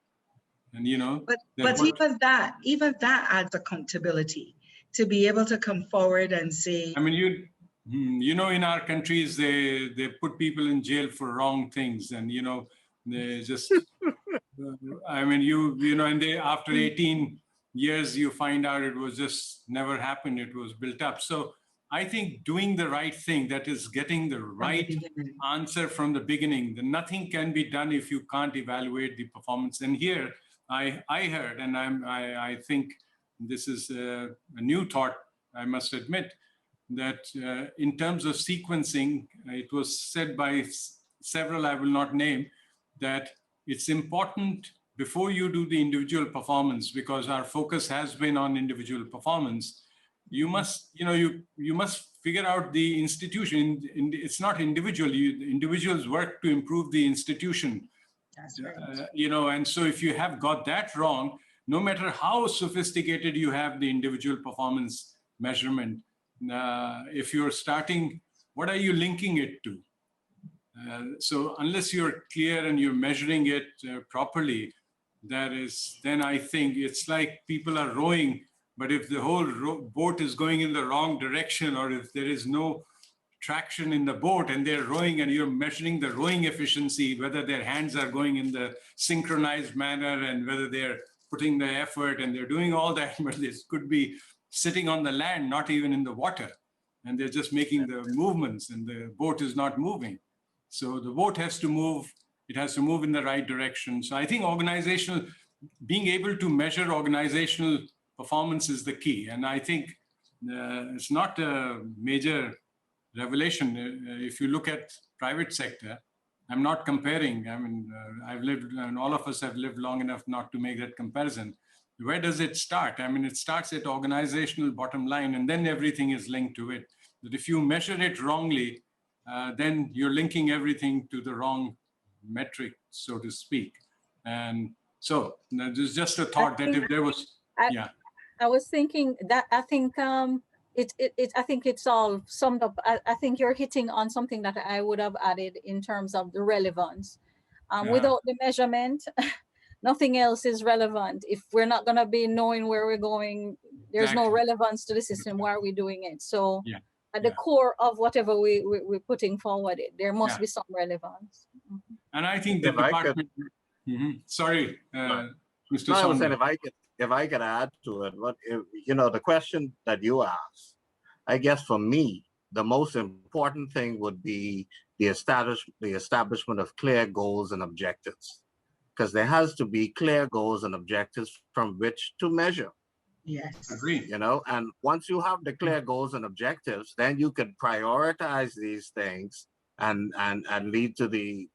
And you know, but even that adds accountability to be able to come forward and say. I mean, you know, in our countries, they put people in jail for wrong things, and you know, they just. I mean, you know, and after 18 years, you find out it was just never happened. It was built up. So I think doing the right thing, that is getting the right answer from the beginning. Nothing can be done if you can't evaluate the performance. And here I heard, and I think this is a new thought, I must admit, that in terms of sequencing, it was said by several, I will not name, that it's important before you do the individual performance, because our focus has been on individual performance. You must, you know, you must figure out the institution. It's not individual. Individuals work to improve the institution. That's right. You know, and so if you have got that wrong, no matter how sophisticated you have the individual performance measurement, if you're starting, what are you linking it to? So unless you're clear and you're measuring it properly, then I think it's like people are rowing, but if the whole boat is going in the wrong direction, or if there is no traction in the boat and they're rowing and you're measuring the rowing efficiency, whether their hands are going in the synchronized manner and whether they're putting the effort and they're doing all that, but this could be sitting on the land, not even in the water. And they're just making the movements and the boat is not moving. So the boat has to move. It has to move in the right direction. So I think being able to measure organizational performance is the key. And I think it's not a major revelation. If you look at private sector, I'm not comparing. I mean, I've lived, and all of us have lived long enough not to make that comparison. Where does it start? I mean, it starts at organizational bottom line, and then everything is linked to it. But if you measure it wrongly, then you're linking everything to the wrong metric, so to speak. And so there's just a thought that if there was, I was thinking that I think I think it's all summed up. I think you're hitting on something that I would have added in terms of the relevance. Without the measurement, nothing else is relevant. If we're not going to be knowing where we're going, there's no relevance to the system. Why are we doing it? So at the core of whatever we're putting forward, there must be some relevance. And I think the department, sorry, Mr. No, I was saying Saunders. if I could add to it, the question that you asked, I guess for me, the most important thing would be the establishment of clear goals and objectives, because there has to be clear goals and objectives from which to measure. Yes. Agreed. And once you have the clear goals and objectives, then you can prioritize these things and lead to the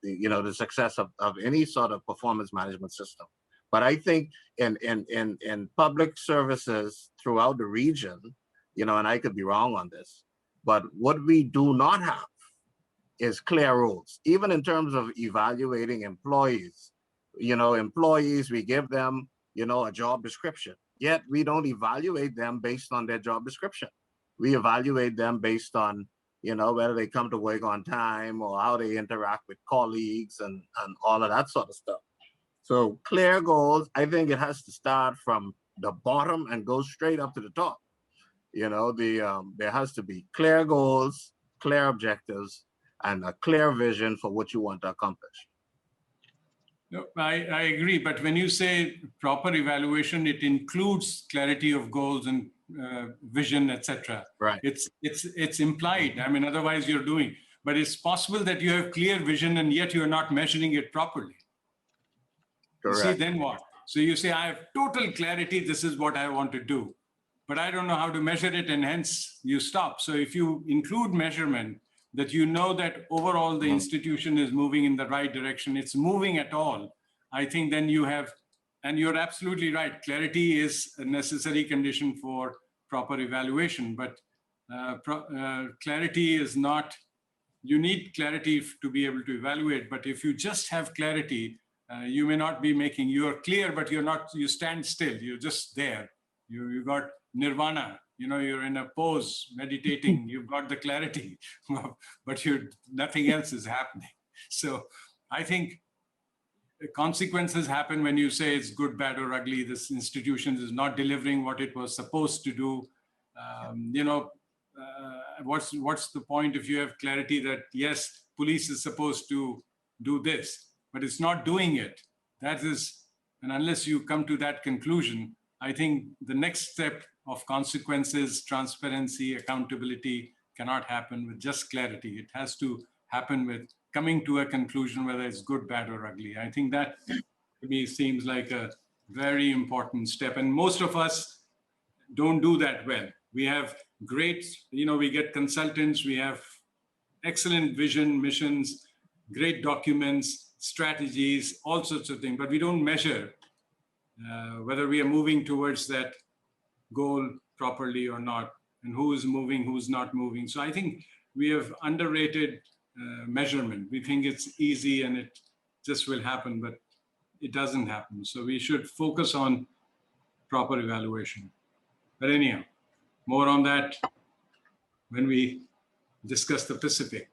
success of any sort of performance management system. But I think in public services throughout the region, and I could be wrong on this, but what we do not have is clear rules, even in terms of evaluating employees. Employees, we give them, a job description, yet we don't evaluate them based on their job description. We evaluate them based on, whether they come to work on time or how they interact with colleagues and all of that sort of stuff. So clear goals, I think it has to start from the bottom and go straight up to the top. There has to be clear goals, clear objectives, and a clear vision for what you want to accomplish. No, I agree. But when you say proper evaluation, it includes clarity of goals and vision, etc. Right. It's implied. I mean, otherwise you're doing. But it's possible that you have clear vision and yet you're not measuring it properly. Correct. See, then what? So you say, I have total clarity, this is what I want to do, but I don't know how to measure it, and hence you stop. So if you include measurement, that that overall the institution is moving in the right direction, it's moving at all, I think then you have, and you're absolutely right, clarity is a necessary condition for proper evaluation, but clarity is not, you need clarity to be able to evaluate, but if you just have clarity, you may not be making, you're clear, but you stand still, you're just there. You got nirvana, you're in a pose, meditating, you've got the clarity, but nothing else is happening. So I think consequences happen when you say it's good, bad, or ugly. This institution is not delivering what it was supposed to do. What's the point if you have clarity that, yes, police is supposed to do this, but it's not doing it. That is, and unless you come to that conclusion, I think the next step of consequences, transparency, accountability cannot happen with just clarity. It has to happen with coming to a conclusion, whether it's good, bad, or ugly. I think that to me seems like a very important step. And most of us don't do that well. We have great, we get consultants, we have excellent vision, missions, great documents, strategies, all sorts of things, but we don't measure whether we are moving towards that goal properly or not, and who is moving, who's not moving. So I think we have underrated measurement. We think it's easy and it just will happen, but it doesn't happen. So we should focus on proper evaluation. But anyhow, more on that when we discuss the Pacific.